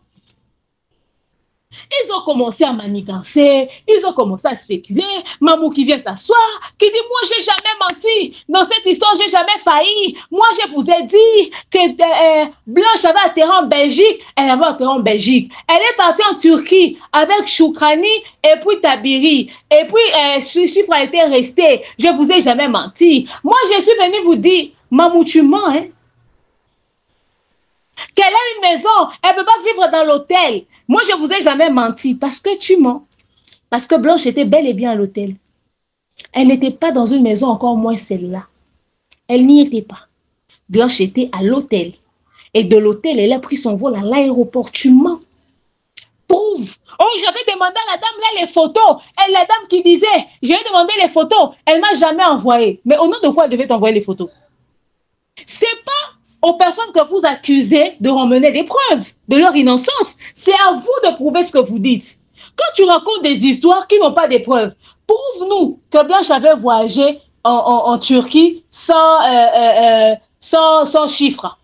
Ils ont commencé à manigancer, ils ont commencé à spéculer. Mamou qui vient s'asseoir, qui dit, moi, j'ai jamais menti. Dans cette histoire, j'ai jamais failli. Moi, je vous ai dit que Blanche avait atterri en Belgique. Elle avait atterri en Belgique. Elle est partie en Turquie avec Choukrani et puis Tabiri. Et puis, Chiffre était resté. Je vous ai jamais menti. Moi, je suis venue vous dire, Mamou, tu mens, hein? Qu'elle a une maison, elle ne peut pas vivre dans l'hôtel. Moi, je ne vous ai jamais menti parce que tu mens. Parce que Blanche était bel et bien à l'hôtel. Elle n'était pas dans une maison, encore moins celle-là. Elle n'y était pas. Blanche était à l'hôtel. Et de l'hôtel, elle a pris son vol à l'aéroport. Tu mens. Prouve. Oh, j'avais demandé à la dame là les photos. Et la dame qui disait, j'ai demandé les photos. Elle ne m'a jamais envoyé. Mais au nom de quoi elle devait t'envoyer les photos? C'est pas aux personnes que vous accusez de ramener des preuves de leur innocence. C'est à vous de prouver ce que vous dites. Quand tu racontes des histoires qui n'ont pas de preuves, prouve-nous que Blanche avait voyagé en Turquie sans chiffres.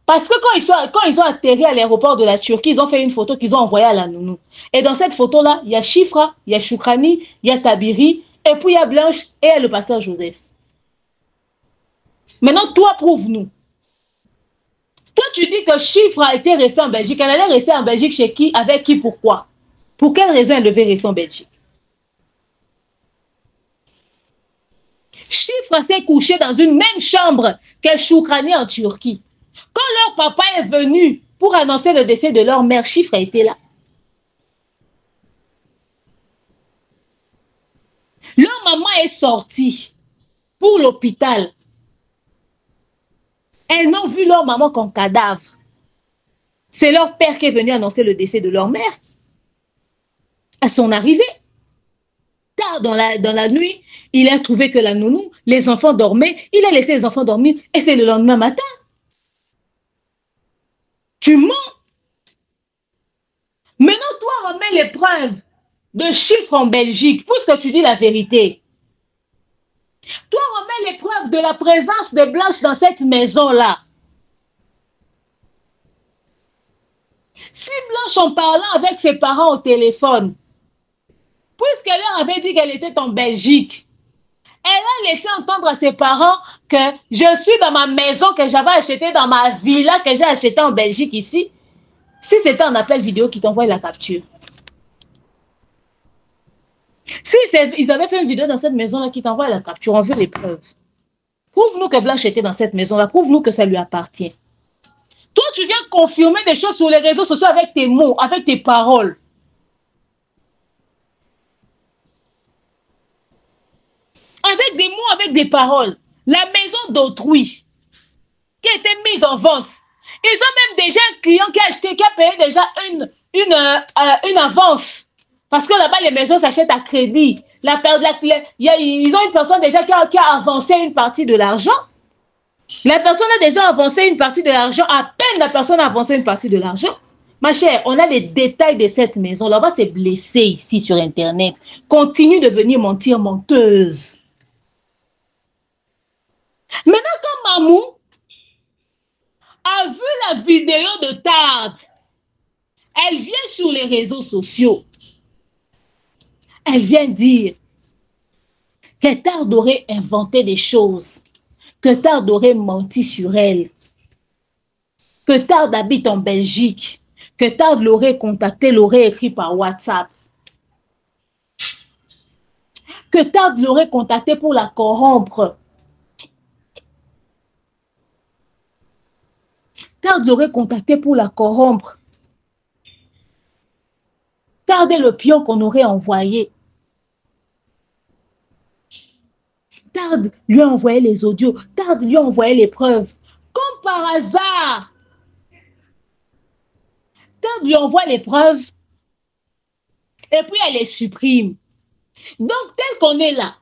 Parce que quand ils ont atterri à l'aéroport de la Turquie, ils ont fait une photo qu'ils ont envoyée à la nounou. Et dans cette photo-là, il y a Chifra, il y a Choukrani, il y a Tabiri, et puis il y a Blanche et il y a le pasteur Joseph. Maintenant, toi, prouve-nous. Toi, tu dis que Chifra était restée en Belgique. Elle allait rester en Belgique chez qui? Avec qui? Pourquoi? Pour quelle raison elle devait rester en Belgique? Chifra s'est couché dans une même chambre que Choukrani en Turquie. Quand leur papa est venu pour annoncer le décès de leur mère, Chifra était là. Leur maman est sortie pour l'hôpital. Elles n'ont vu leur maman qu'en cadavre. C'est leur père qui est venu annoncer le décès de leur mère. À son arrivée, tard dans la nuit, il a trouvé que la nounou, les enfants dormaient, il a laissé les enfants dormir et c'est le lendemain matin. Tu mens. Maintenant, toi, remets les preuves de chiffres en Belgique, puisque tu dis la vérité. Toi, remets les preuves de la présence de Blanche dans cette maison-là. Si Blanche, en parlant avec ses parents au téléphone, puisqu'elle leur avait dit qu'elle était en Belgique, elle a laissé entendre à ses parents que je suis dans ma maison que j'avais achetée dans ma villa que j'ai achetée en Belgique ici. Si c'était un appel vidéo qui t'envoie la capture. Si ils avaient fait une vidéo dans cette maison-là qui t'envoie la capture, on veut les preuves. Prouve-nous que Blanche était dans cette maison-là. Prouve-nous que ça lui appartient. Toi, tu viens confirmer des choses sur les réseaux sociaux avec tes mots, avec tes paroles. Avec des mots, avec des paroles. La maison d'autrui qui a été mise en vente. Ils ont même déjà un client qui a acheté, qui a payé déjà une avance. Parce que là-bas, les maisons s'achètent à crédit. Ils ont une personne déjà qui a avancé une partie de l'argent. La personne a déjà avancé une partie de l'argent. À peine la personne a avancé une partie de l'argent. Ma chère, on a les détails de cette maison. Là-bas, c'est blessé ici sur Internet. Continue de venir mentir, menteuse. Maintenant, quand Mamou a vu la vidéo de Tard, elle vient sur les réseaux sociaux. Elle vient dire que Tard aurait inventé des choses, que Tard aurait menti sur elle, que Tard habite en Belgique, que Tard l'aurait contacté, l'aurait écrit par WhatsApp, que Tard l'aurait contacté pour la corrompre. Tard l'aurait contacté pour la corrompre. Tard est le pion qu'on aurait envoyé. Tard lui a envoyé les audios. Tard lui a envoyé les preuves. Comme par hasard. Tard lui envoie les preuves. Et puis elle les supprime. Donc tel qu'on est là,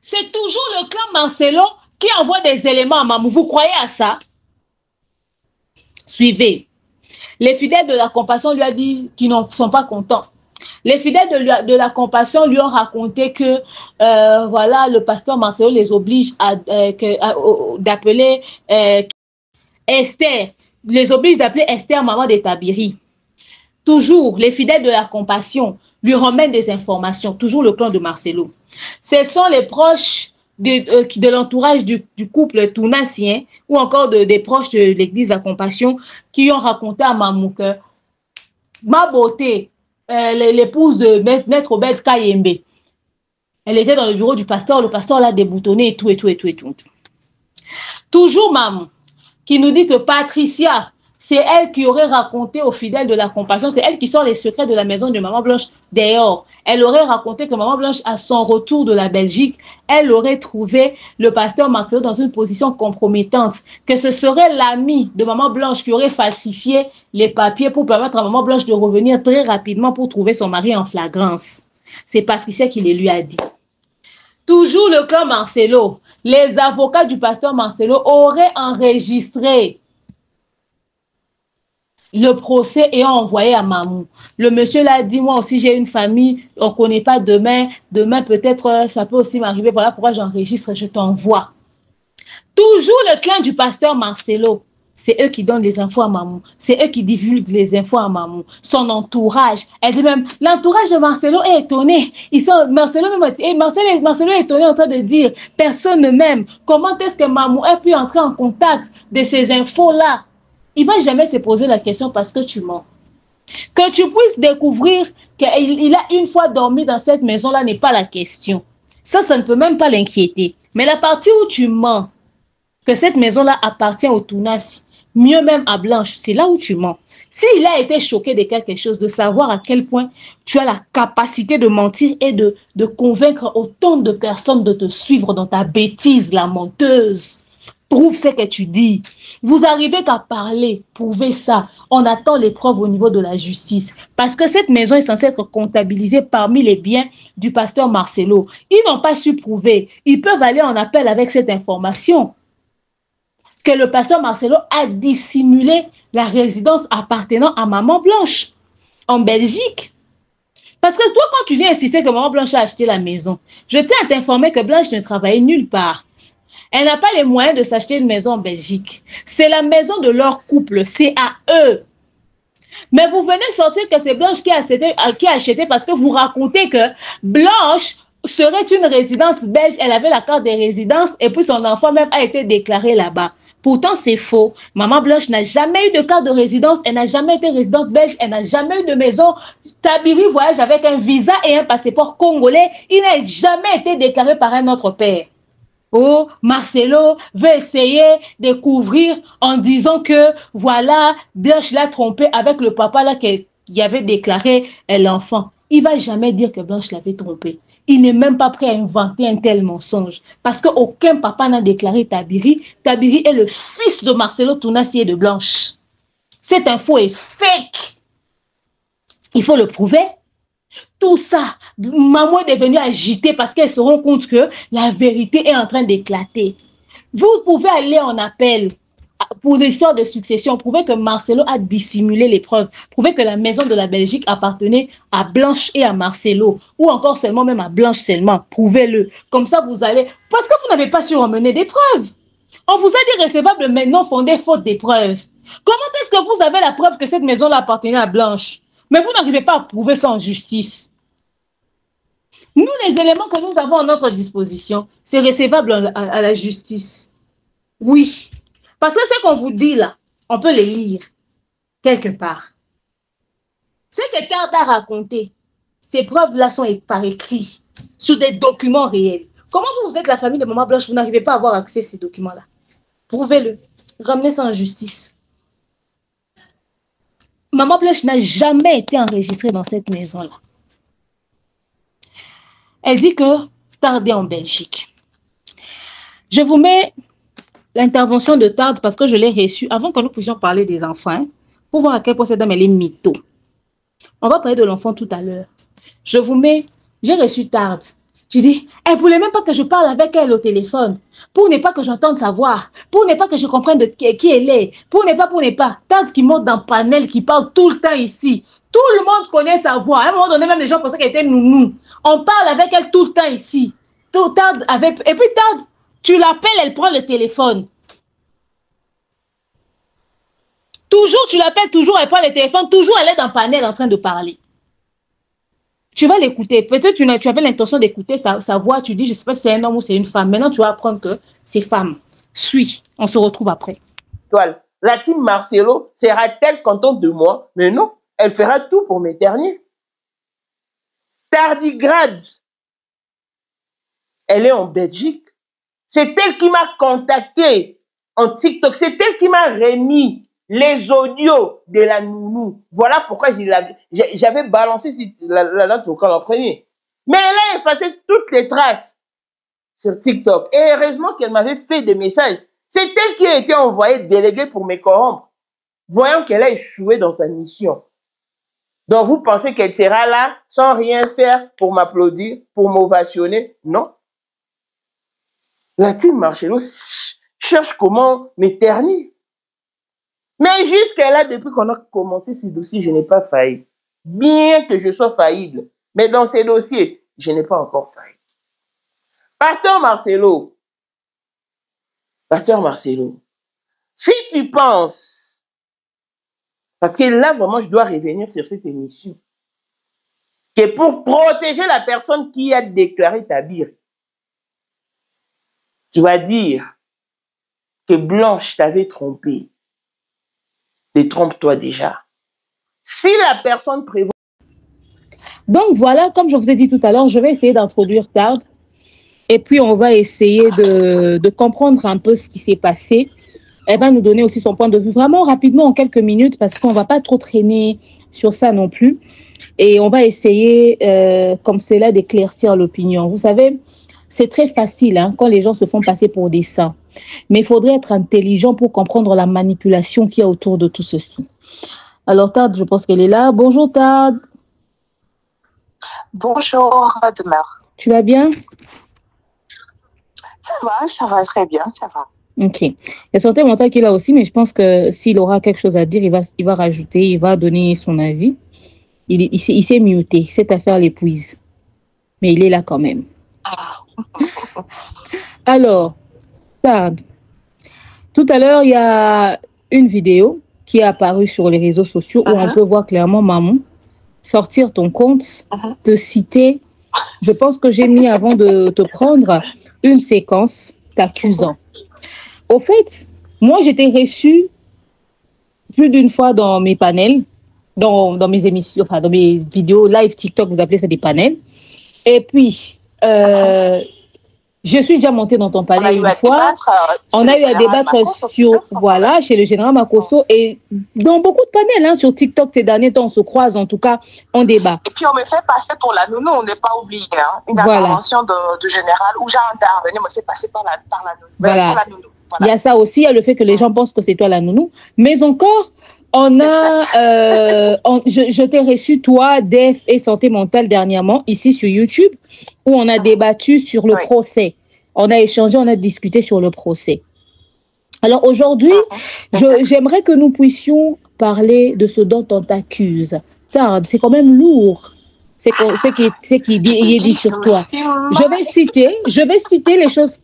c'est toujours le clan Marcelo qui envoie des éléments à Mamou. Vous croyez à ça? Suivez. Les fidèles de la compassion lui a dit qu'ils ne sont pas contents. Les fidèles de la compassion lui ont raconté que voilà, le pasteur Marcelo les oblige d'appeler Esther, les oblige d'appeler Esther maman de Tabiri. Toujours, les fidèles de la compassion lui remettent des informations, toujours le clan de Marcelo. Ce sont les proches de l'entourage du couple Tounassien ou encore des proches de l'église de la compassion qui ont raconté à Mamou que ma beauté, l'épouse de Maître Obed Kayembe, elle était dans le bureau du pasteur, le pasteur l'a déboutonné et tout. Toujours Mamou qui nous dit que Patricia, c'est elle qui aurait raconté aux fidèles de la compassion, c'est elle qui sort les secrets de la maison de Maman Blanche dehors. Elle aurait raconté que Maman Blanche, à son retour de la Belgique, elle aurait trouvé le pasteur Marcelo dans une position compromettante, que ce serait l'ami de Maman Blanche qui aurait falsifié les papiers pour permettre à Maman Blanche de revenir très rapidement pour trouver son mari en flagrance. C'est Patricia qui les lui a dit. Toujours le clan Marcelo. Les avocats du pasteur Marcelo auraient enregistré le procès et envoyé à Mamou. Le monsieur l'a dit, moi aussi j'ai une famille, on ne connaît pas demain. Demain peut-être ça peut aussi m'arriver. Voilà pourquoi j'enregistre, je t'envoie. Toujours le clan du pasteur Marcelo. C'est eux qui donnent les infos à Mamou. C'est eux qui divulguent les infos à Mamou. Son entourage. Elle dit même, l'entourage de Marcelo est étonné. Marcelo est étonné en train de dire, personne ne m'aime. Comment est-ce que Mamou a pu entrer en contact de ces infos-là? Il ne va jamais se poser la question parce que tu mens. Que tu puisses découvrir qu'il a une fois dormi dans cette maison-là n'est pas la question. Ça ne peut même pas l'inquiéter. Mais la partie où tu mens, que cette maison-là appartient au Tounassi, mieux même à Blanche, c'est là où tu mens. S'il a été choqué de quelque chose, de savoir à quel point tu as la capacité de mentir et de convaincre autant de personnes de te suivre dans ta bêtise, la menteuse, prouve ce que tu dis. Vous arrivez qu'à parler, prouvez ça. On attend les preuves au niveau de la justice. Parce que cette maison est censée être comptabilisée parmi les biens du pasteur Marcelo. Ils n'ont pas su prouver. Ils peuvent aller en appel avec cette information que le pasteur Marcelo a dissimulé la résidence appartenant à Maman Blanche en Belgique. Parce que toi, quand tu viens insister que Maman Blanche a acheté la maison, je tiens à t'informer que Blanche ne travaillait nulle part. Elle n'a pas les moyens de s'acheter une maison en Belgique. C'est la maison de leur couple, c'est à eux. Mais vous venez sortir que c'est Blanche qui a acheté parce que vous racontez que Blanche serait une résidente belge, elle avait la carte de résidence et puis son enfant même a été déclaré là-bas. Pourtant, c'est faux. Maman Blanche n'a jamais eu de carte de résidence, elle n'a jamais été résidente belge, elle n'a jamais eu de maison. Tabiri voyage avec un visa et un passeport congolais, il n'a jamais été déclaré par un autre père. Oh, Marcelo veut essayer de couvrir en disant que, voilà, Blanche l'a trompé avec le papa là qui avait déclaré l'enfant. Il ne va jamais dire que Blanche l'avait trompé. Il n'est même pas prêt à inventer un tel mensonge. Parce qu'aucun papa n'a déclaré Tabiri. Tabiri est le fils de Marcelo Tounassi et de Blanche. Cette info est fake. Il faut le prouver. Tout ça, maman est devenue agitée parce qu'elle se rend compte que la vérité est en train d'éclater. Vous pouvez aller en appel pour l'histoire de succession. Prouvez que Marcelo a dissimulé les preuves. Prouvez que la maison de la Belgique appartenait à Blanche et à Marcelo. Ou encore seulement même à Blanche seulement. Prouvez-le. Comme ça, vous allez... Parce que vous n'avez pas su emmener des preuves. On vous a dit recevable mais non fondé faute des preuves. Comment est-ce que vous avez la preuve que cette maison-là appartenait à Blanche? Mais vous n'arrivez pas à prouver ça en justice. Nous, les éléments que nous avons à notre disposition, c'est recevable à la justice. Oui. Parce que ce qu'on vous dit là, on peut les lire quelque part. Ce que Tard a raconté, ces preuves-là sont par écrit, sur des documents réels. Comment vous êtes la famille de Maman Blanche, vous n'arrivez pas à avoir accès à ces documents-là? Prouvez-le. Ramenez ça en justice. Maman Blanche n'a jamais été enregistrée dans cette maison-là. Elle dit que Tard est en Belgique. Je vous mets l'intervention de Tard parce que je l'ai reçue avant que nous puissions parler des enfants, hein, pour voir à quel point cette dame elle est mytho. On va parler de l'enfant tout à l'heure. Je vous mets, j'ai reçu Tard. Je dis, elle ne voulait même pas que je parle avec elle au téléphone, pour ne pas que j'entende sa voix, pour ne pas que je comprenne de qui elle est, pour ne pas. Tard qui monte dans le panel, qui parle tout le temps ici. Tout le monde connaît sa voix. À un moment donné, même les gens pensaient qu'elle était nounou. On parle avec elle tout le temps ici. Tard avec... Et puis Tard, tu l'appelles, elle prend le téléphone. Toujours, tu l'appelles, toujours, elle prend le téléphone, toujours elle est dans le panel en train de parler. Tu vas l'écouter. Peut-être tu avais l'intention d'écouter sa voix. Tu dis, je ne sais pas si c'est un homme ou c'est une femme. Maintenant, tu vas apprendre que c'est femme. Suis. On se retrouve après. La team Marcelo sera-t-elle contente de moi? Mais non, elle fera tout pour m'éternier. Tardigrade, elle est en Belgique. C'est elle qui m'a contacté en TikTok. C'est elle qui m'a remis les audios de la nounou. Voilà pourquoi j'avais balancé la note vocale en premier. Mais elle a effacé toutes les traces sur TikTok. Et heureusement qu'elle m'avait fait des messages. C'est elle qui a été envoyée déléguée pour me corrompre, voyant qu'elle a échoué dans sa mission. Donc vous pensez qu'elle sera là sans rien faire pour m'applaudir, pour m'ovationner? Non. La team Marcelo cherche comment m'éterniser. Mais jusqu'à là, depuis qu'on a commencé ce dossier, je n'ai pas failli. Bien que je sois faillible. Mais dans ces dossiers, je n'ai pas encore failli. Pasteur Marcelo, si tu penses, parce que là, vraiment, je dois revenir sur cette émission, que pour protéger la personne qui a déclaré Tabir, tu vas dire que Blanche t'avait trompé. Détrompe-toi déjà. Si la personne prévoit... Donc voilà, comme je vous ai dit tout à l'heure, je vais essayer d'introduire Tard. Et puis, on va essayer de comprendre un peu ce qui s'est passé. Elle va nous donner aussi son point de vue vraiment rapidement en quelques minutes parce qu'on ne va pas trop traîner sur ça non plus. Et on va essayer, comme cela, d'éclaircir l'opinion. Vous savez, c'est très facile hein, quand les gens se font passer pour des saints. Mais il faudrait être intelligent pour comprendre la manipulation qu'il y a autour de tout ceci. Alors, Tad, je pense qu'elle est là. Bonjour, Tad. Bonjour, demeure. Tu vas bien? Ça va très bien, ça va. Ok. Il y a Santé Mentale qui est là aussi, mais je pense que s'il aura quelque chose à dire, il va rajouter, il va donner son avis. Il s'est muté, cette affaire l'épuise. Mais il est là quand même. Alors, Tad, tout à l'heure, il y a une vidéo qui est apparue sur les réseaux sociaux où on peut voir clairement maman sortir ton compte, te citer. Je pense que j'ai mis avant de te prendre une séquence t'accusant. Au fait, moi, j'étais reçue plus d'une fois dans mes panels, dans mes émissions, enfin, dans mes vidéos live TikTok, vous appelez ça des panels. Et puis, je suis déjà montée dans ton panel une fois. On a eu à débattre sur, voilà, chez le général Makosso et dans beaucoup de panels, hein, sur TikTok, ces derniers temps, on se croise, en tout cas, on débat. Et puis, on me fait passer pour la nounou, on n'est pas oublié, hein, une intervention de général où j'ai intervenu, on me fait passer par la nounou. Voilà. Il y a ça aussi, il y a le fait que les gens pensent que c'est toi la nounou. Mais encore, on a, je t'ai reçu, toi, Def et Santé Mentale dernièrement, ici sur YouTube, où on a débattu sur le procès. On a échangé, on a discuté sur le procès. Alors aujourd'hui, j'aimerais que nous puissions parler de ce dont on t'accuse. C'est quand même lourd. C'est qui est dit sur toi. Je vais citer les choses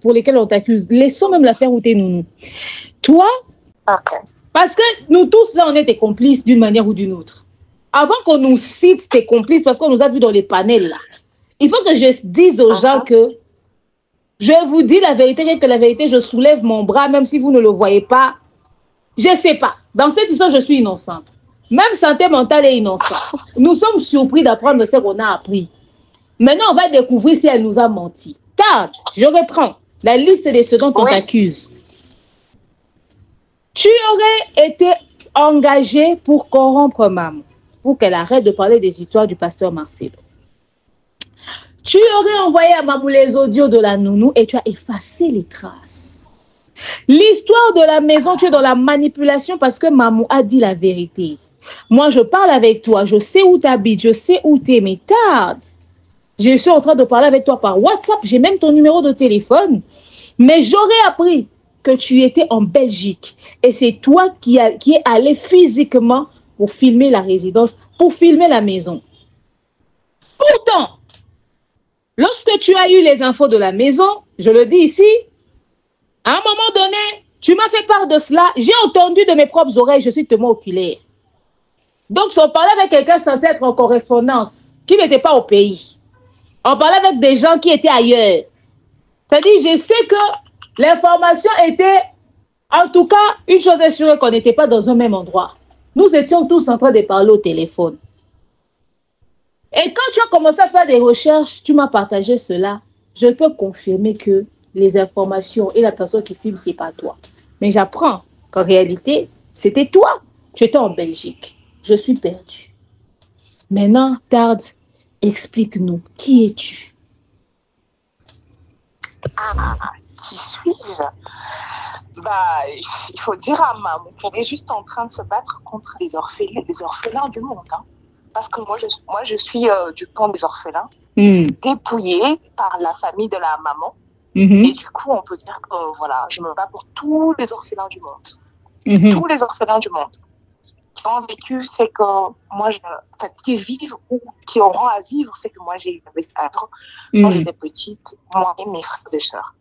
pour lesquelles on t'accuse. Laissons même l'affaire où t'es nounou. Toi, parce que nous tous, là, on est tes complices d'une manière ou d'une autre. Avant qu'on nous cite tes complices, parce qu'on nous a vus dans les panels, là, il faut que je dise aux gens que je vous dis la vérité, rien que la vérité, je soulève mon bras, même si vous ne le voyez pas. Je ne sais pas. Dans cette histoire, je suis innocente. Même Santé Mentale est innocente. Nous sommes surpris d'apprendre ce qu'on a appris. Maintenant, on va découvrir si elle nous a menti. Car, je reprends la liste de ce dont on t'accuse. Tu aurais été engagé pour corrompre maman, pour qu'elle arrête de parler des histoires du pasteur Marcelo. Tu aurais envoyé à maman les audios de la nounou et tu as effacé les traces. L'histoire de la maison, tu es dans la manipulation parce que maman a dit la vérité. Moi, je parle avec toi, je sais où tu habites, je sais où tu es, mais tarde. Je suis en train de parler avec toi par WhatsApp, j'ai même ton numéro de téléphone. Mais j'aurais appris que tu étais en Belgique et c'est toi qui est allé physiquement pour filmer la résidence, pour filmer la maison. Pourtant, lorsque tu as eu les infos de la maison, je le dis ici, à un moment donné, tu m'as fait part de cela, j'ai entendu de mes propres oreilles, je suis témoin oculaire. Donc, on parlait avec quelqu'un censé être en correspondance, qui n'était pas au pays. On parlait avec des gens qui étaient ailleurs. C'est-à-dire, je sais que l'information était, en tout cas, une chose est sûre, qu'on n'était pas dans un même endroit. Nous étions tous en train de parler au téléphone. Et quand tu as commencé à faire des recherches, tu m'as partagé cela. Je peux confirmer que les informations et la personne qui filme, ce n'est pas toi. Mais j'apprends qu'en réalité, c'était toi. Tu étais en Belgique. Je suis perdue. Maintenant, Tarde, explique-nous. Qui es-tu? Qui suis-je? Il faut dire à maman qu'elle est juste en train de se battre contre les orphelins du monde. Hein. Parce que moi, je suis du camp des orphelins, dépouillée par la famille de la maman. Et du coup, on peut dire que voilà, je me bats pour tous les orphelins du monde. Tous les orphelins du monde qui ont vécu, c'est que moi, qui vivent ou qui auront à vivre, c'est que moi, j'ai eu à vivre quand j'étais petite, moi et mes frères et sœurs.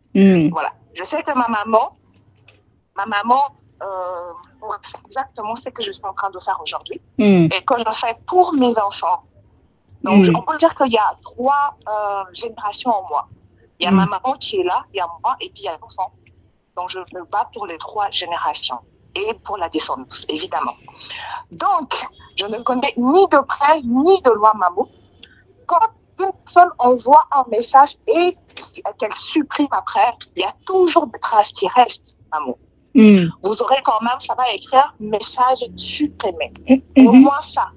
Voilà. Je sais que ma maman exactement ce que je suis en train de faire aujourd'hui et que je fais pour mes enfants. Donc, on peut dire qu'il y a 3 générations en moi. Il y a ma maman qui est là, il y a moi et puis il y a l'enfant. Donc, je me bats pour les 3 générations et pour la descendance, évidemment. Donc, je ne connais ni de près ni de loin Mamou. Quand une personne envoie un message et qu'elle supprime après, il y a toujours des traces qui restent, Mamou. Vous aurez quand même, ça va écrire message supprimé. Au moins ça.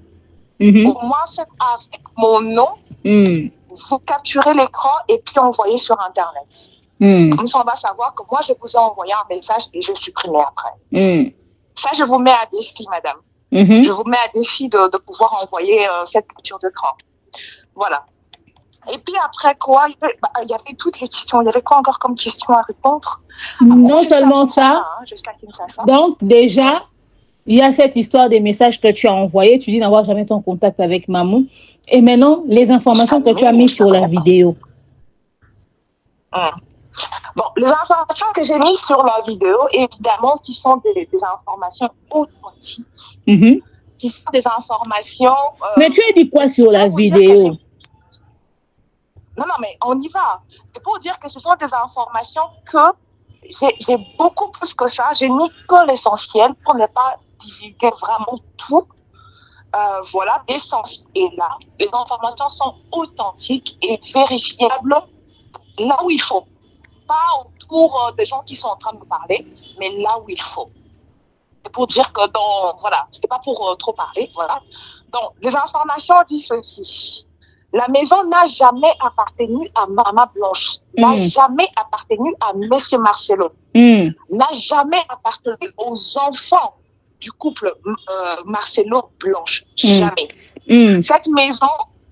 Au moins c'est avec mon nom. Vous capturez l'écran et puis envoyez sur Internet. Comme ça, on va savoir que moi, je vous ai envoyé un message et je supprimé après. Ça, je vous mets à défi, madame. Je vous mets à défi de pouvoir envoyer cette capture d'écran. Voilà. Et puis après quoi, il y avait toutes les questions. Il y avait quoi encore comme question à répondre? Non seulement ça. Donc déjà, il y a cette histoire des messages que tu as envoyés. Tu dis n'avoir jamais été en contact avec Mamou. Et maintenant, les informations que tu as mises sur la vidéo. Bon, les informations que j'ai mises sur la vidéo, évidemment, qui sont des informations authentiques. Qui sont des informations... Mais tu as dit quoi sur la vidéo? Non, mais on y va. C'est pour dire que ce sont des informations que j'ai beaucoup plus que ça. J'ai mis que l'essentiel pour ne pas divulguer vraiment tout. Voilà, l'essentiel est là. Les informations sont authentiques et vérifiables là où il faut. Pas autour des gens qui sont en train de parler, mais là où il faut. C'est pour dire que voilà, c'est pas pour trop parler, voilà. Donc, les informations disent ceci. La maison n'a jamais appartenu à Mama Blanche, n'a jamais appartenu à Monsieur Marcelo, n'a jamais appartenu aux enfants du couple Marcelo-Blanche, jamais. Cette maison,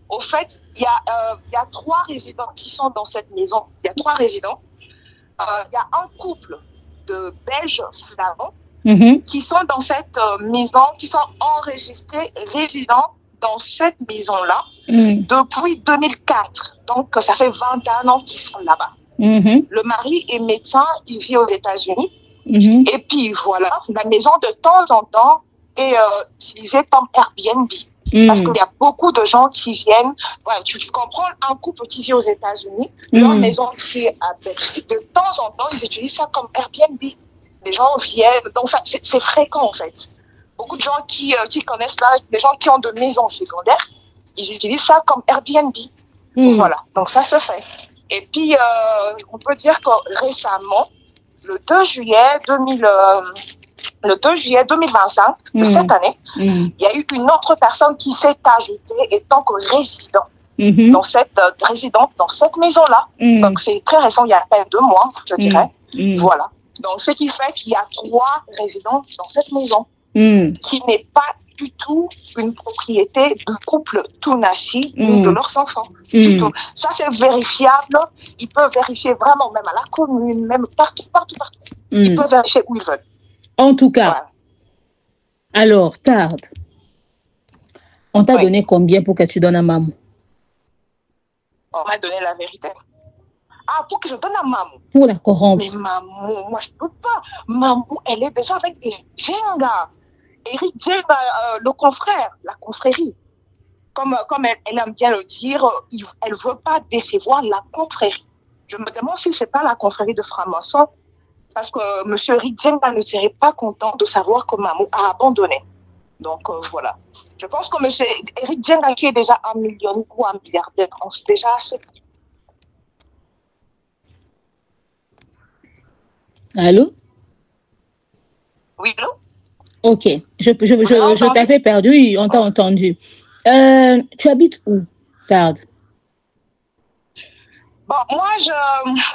au fait, il y a 3 résidents qui sont dans cette maison. Il y a 3 résidents. Il y a un couple de Belges flamands qui sont dans cette maison, qui sont enregistrés résidents dans cette maison-là depuis 2004. Donc, ça fait 21 ans qu'ils sont là-bas. Le mari est médecin, il vit aux États-Unis. Et puis, voilà, la maison, de temps en temps, est utilisée comme Airbnb. Parce qu'il y a beaucoup de gens qui viennent. Voilà, tu comprends, un couple qui vit aux États-Unis, leur maison qui est à Belgique, de temps en temps, ils utilisent ça comme Airbnb. Les gens viennent, donc c'est fréquent en fait. Beaucoup de gens qui connaissent là, les gens qui ont de maisons secondaires, ils utilisent ça comme Airbnb. Voilà, donc ça se fait. Et puis, on peut dire que récemment, le 2 juillet 2025 de cette année, il y a eu une autre personne qui s'est ajoutée étant que résident dans cette maison-là. Donc, c'est très récent, il y a à peine 2 mois, je dirais. Voilà. Donc, ce qui fait qu'il y a 3 résidents dans cette maison qui n'est pas du tout une propriété du couple Tounassi ou de leurs enfants. Du tout. Ça, c'est vérifiable. Ils peuvent vérifier vraiment, même à la commune, même partout. Ils peuvent vérifier où ils veulent. En tout cas, voilà. Alors, Tarde, on t'a donné combien pour que tu donnes à Mamou? On m'a donné la vérité. Ah, pour que je donne à Mamou? Pour la corrompre. Mais Mamou, moi, je ne peux pas. Mamou, elle est déjà avec Eric Djenga. Eric Djenga, le confrère, la confrérie. Comme elle aime bien le dire, elle ne veut pas décevoir la confrérie. Je me demande si ce n'est pas la confrérie de franc-maçon. Parce que M. Eric Djenga ne serait pas content de savoir que Mamou a abandonné. Donc, voilà. Je pense que M. Eric Djenga, qui est déjà un millionnaire ou un milliardaire, on sait déjà assez. Allô? Oui, allô? Ok. Je t'avais perdu, on t'a entendu. Tu habites où, Tarde? Bon, moi,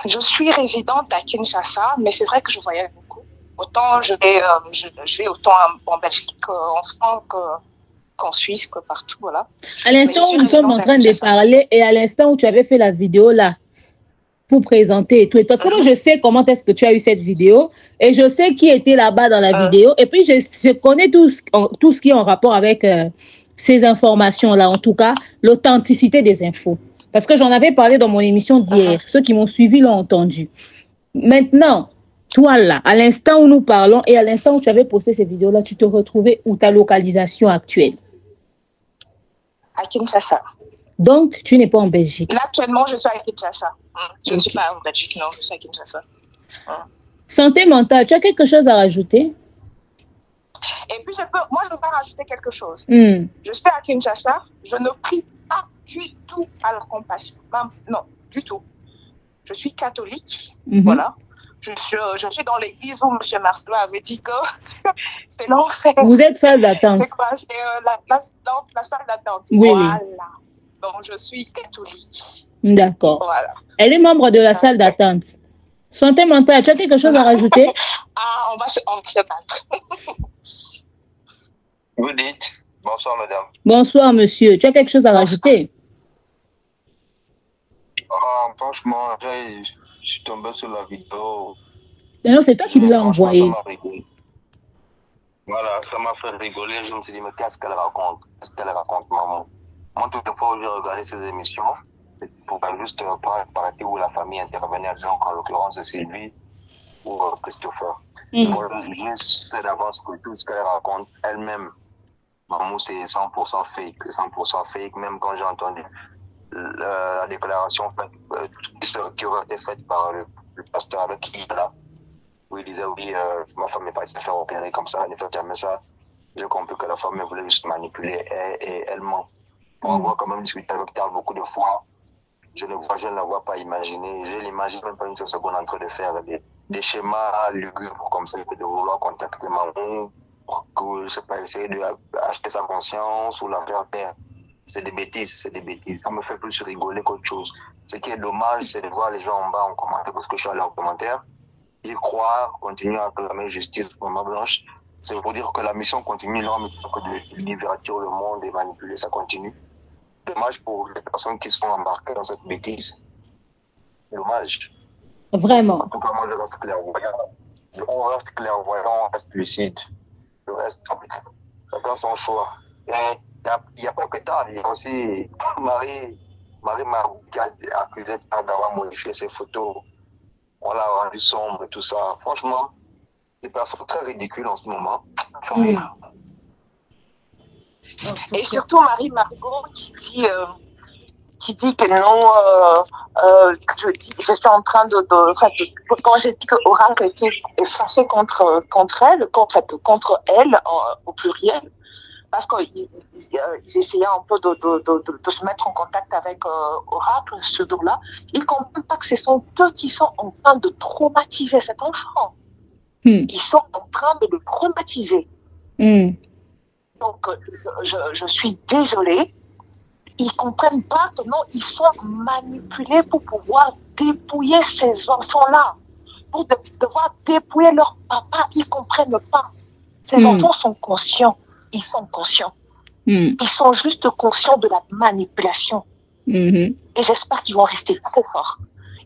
je suis résidente à Kinshasa, mais c'est vrai que je voyage beaucoup. Autant je vais autant en Belgique, en France, qu'en Suisse, que partout, voilà. À l'instant où nous sommes en train de parler et à l'instant où tu avais fait la vidéo là, pour présenter et tout. Parce que moi, je sais comment est-ce que tu as eu cette vidéo et je sais qui était là-bas dans la vidéo. Et puis, je connais tout ce qui est en rapport avec ces informations-là, en tout cas, l'authenticité des infos. Parce que j'en avais parlé dans mon émission d'hier. Ceux qui m'ont suivi l'ont entendu. Maintenant, toi là, à l'instant où nous parlons et à l'instant où tu avais posté ces vidéos-là, tu te retrouvais où ta localisation actuelle? À Kinshasa. Donc, tu n'es pas en Belgique. Là, actuellement, je suis à Kinshasa. Je ne suis pas en Belgique, non, je suis à Kinshasa. Santé mentale, tu as quelque chose à rajouter? Et puis, moi, je peux rajouter quelque chose. Je suis à Kinshasa, je ne prie pas du tout à la compassion. Non, du tout. Je suis catholique, voilà. Je suis dans l'église où M. Marteau avait dit que c'est l'enfer. Vous êtes salle d'attente. C'est quoi? C'est la salle d'attente. Oui, voilà. Donc, je suis catholique. D'accord. Voilà. Elle est membre de la salle d'attente. Santé mentale, tu as quelque chose à rajouter? On va se battre. Vous dites. Bonsoir, madame. Bonsoir, monsieur. Tu as quelque chose à rajouter? Franchement, je suis tombé sur la vidéo. Non, c'est toi qui l'as envoyé. Voilà, ça m'a fait rigoler. Je me suis dit, mais qu'est-ce qu'elle raconte? Qu'est-ce qu'elle raconte, maman? Moi, toutes les fois où j'ai regardé ces émissions, pour juste prendre partie où la famille intervenait, donc en l'occurrence Sylvie ou Christopher. Moi, je sais d'avance que tout ce qu'elle raconte elle-même, maman, c'est 100% fake. C'est 100% fake, même quand j'ai entendu la déclaration qui aurait été faite par le pasteur avec qui il est là, où il disait oui, ma femme n'est pas se faire opérer comme ça, ne fait jamais ça. J'ai compris que la femme voulait juste manipuler et elle ment. On voit quand même discuter avec elle beaucoup de fois. Je ne la vois pas imaginer. Je l'imagine même pas une seconde en train de faire des schémas lugubres comme ça, de vouloir contacter maman, pour, je sais pas, essayer d'acheter sa conscience ou la faire taire. C'est des bêtises, c'est des bêtises. Ça me fait plus rigoler qu'autre chose. Ce qui est dommage, c'est de voir les gens en bas en commentaire, parce que je suis allé en commentaire. Y croire, continuer à réclamer justice pour Maman Blanche. C'est pour dire que la mission continue, non, mais que de divertir le monde et manipuler, ça continue. Dommage pour les personnes qui sont embarquées dans cette bêtise. Dommage. Vraiment. En tout cas, moi, je reste clairvoyant. On reste clairvoyant, on reste lucide. Le reste, chacun son choix. Il n'y a pas que tard, il y a aussi Marie Marou qui a accusé d'avoir modifié ses photos. On l'a rendu sombre et tout ça. Franchement, des personnes très ridicules en ce moment. Et surtout Marie Margot qui dit que non, je suis en train quand j'ai dit que Oracle était fâché contre elle au pluriel, parce qu'ils essayaient un peu de se mettre en contact avec Oracle ce jour-là, ils ne comprennent pas que ce sont eux qui sont en train de traumatiser cet enfant. Ils sont en train de le traumatiser. Donc, je suis désolée. Ils ne comprennent pas que non, ils sont manipulés pour pouvoir dépouiller ces enfants-là, pour devoir dépouiller leur papa. Ils ne comprennent pas. Ces enfants sont conscients. Ils sont conscients. Ils sont juste conscients de la manipulation. Et j'espère qu'ils vont rester très forts.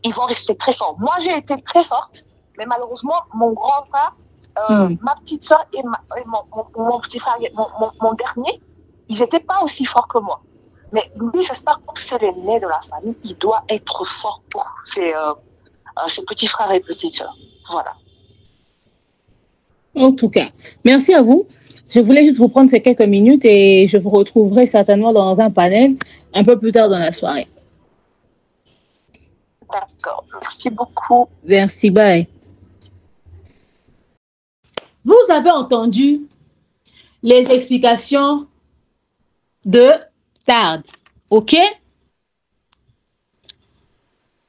Ils vont rester très forts. Moi, j'ai été très forte, mais malheureusement, mon grand frère, ma petite soeur et mon petit frère, mon dernier, ils n'étaient pas aussi forts que moi. Mais lui, j'espère que c'est l'aîné de la famille, il doit être fort pour ses petits frères et petites soeurs. Voilà. En tout cas, merci à vous. Je voulais juste vous prendre ces quelques minutes et je vous retrouverai certainement dans un panel un peu plus tard dans la soirée. D'accord. Merci beaucoup. Merci, bye. Vous avez entendu les explications de Tard, ok?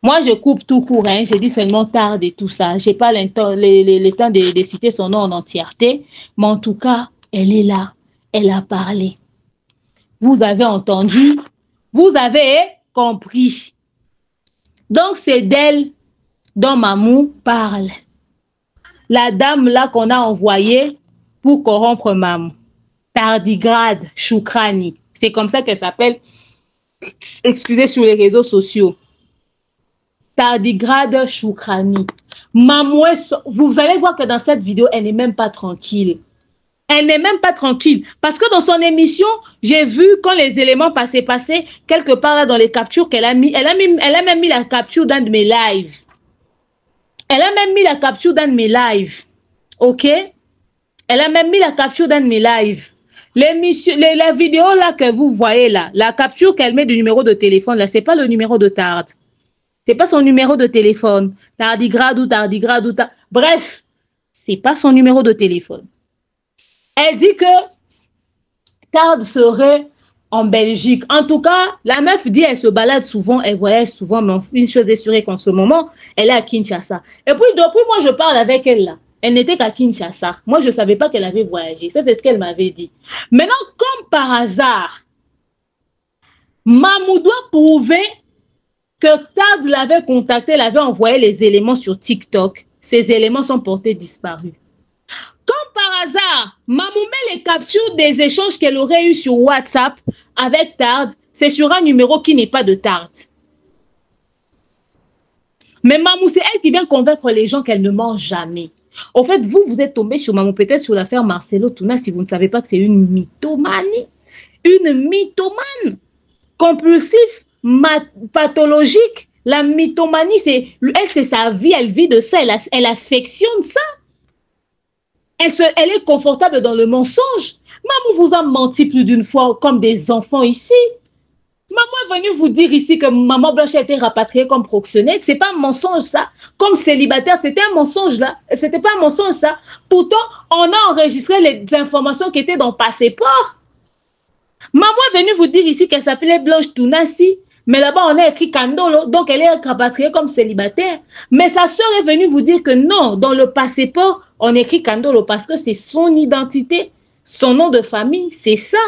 Moi, je coupe tout court, hein. J'ai dit seulement Tard et tout ça. Je n'ai pas le temps de citer son nom en entièreté, mais en tout cas, elle est là. Elle a parlé. Vous avez entendu, vous avez compris. Donc, c'est d'elle dont Mamou parle. La dame là qu'on a envoyée pour corrompre Mamou. Tardigrade Choukrani. C'est comme ça qu'elle s'appelle, excusez, sur les réseaux sociaux. Tardigrade Choukrani. Mamoué, vous allez voir que dans cette vidéo, elle n'est même pas tranquille. Elle n'est même pas tranquille. Parce que dans son émission, j'ai vu quand les éléments passaient quelque part là dans les captures qu'elle a mis. Elle a même mis la capture d'un de mes lives. Elle a même mis la capture d'un de mes lives. Ok? Elle a même mis la capture d'un de mes lives. La vidéo là que vous voyez là, la capture qu'elle met du numéro de téléphone là, c'est pas le numéro de Tard. C'est pas son numéro de téléphone. Tardigrade ou tardigrade ou tardigrade. Bref, c'est pas son numéro de téléphone. Elle dit que Tard serait en Belgique. En tout cas, la meuf dit elle se balade souvent, elle voyage souvent, mais une chose est sûre qu'en ce moment, elle est à Kinshasa. Et puis, depuis moi, je parle avec elle là. Elle n'était qu'à Kinshasa. Moi, je ne savais pas qu'elle avait voyagé. Ça, c'est ce qu'elle m'avait dit. Maintenant, comme par hasard, Mamou doit prouver que Tard l'avait contacté, l'avait envoyé les éléments sur TikTok. Ces éléments sont portés disparus. Comme par hasard, Mamou met les captures des échanges qu'elle aurait eu sur WhatsApp avec Tard. C'est sur un numéro qui n'est pas de Tard. Mais Mamou, c'est elle qui vient convaincre les gens qu'elle ne ment jamais. Au fait, vous êtes tombé sur Mamou, peut-être sur l'affaire Marcelo Touna, si vous ne savez pas que c'est une mythomanie. Une mythomane. Compulsif, pathologique. La mythomanie, c'est sa vie, elle vit de ça, elle affectionne ça. Elle est confortable dans le mensonge. Maman vous a menti plus d'une fois comme des enfants ici. Maman est venue vous dire ici que Maman Blanche a été rapatriée comme proxénète. C'est pas un mensonge ça. Comme célibataire, c'était un mensonge là. C'était pas un mensonge ça. Pourtant, on a enregistré les informations qui étaient dans le passeport. Maman est venue vous dire ici qu'elle s'appelait Blanche Tounassi. Mais là-bas, on a écrit Kandolo, donc elle est rapatriée comme célibataire. Mais sa sœur est venue vous dire que non, dans le passeport, on écrit Kandolo parce que c'est son identité, son nom de famille, c'est ça.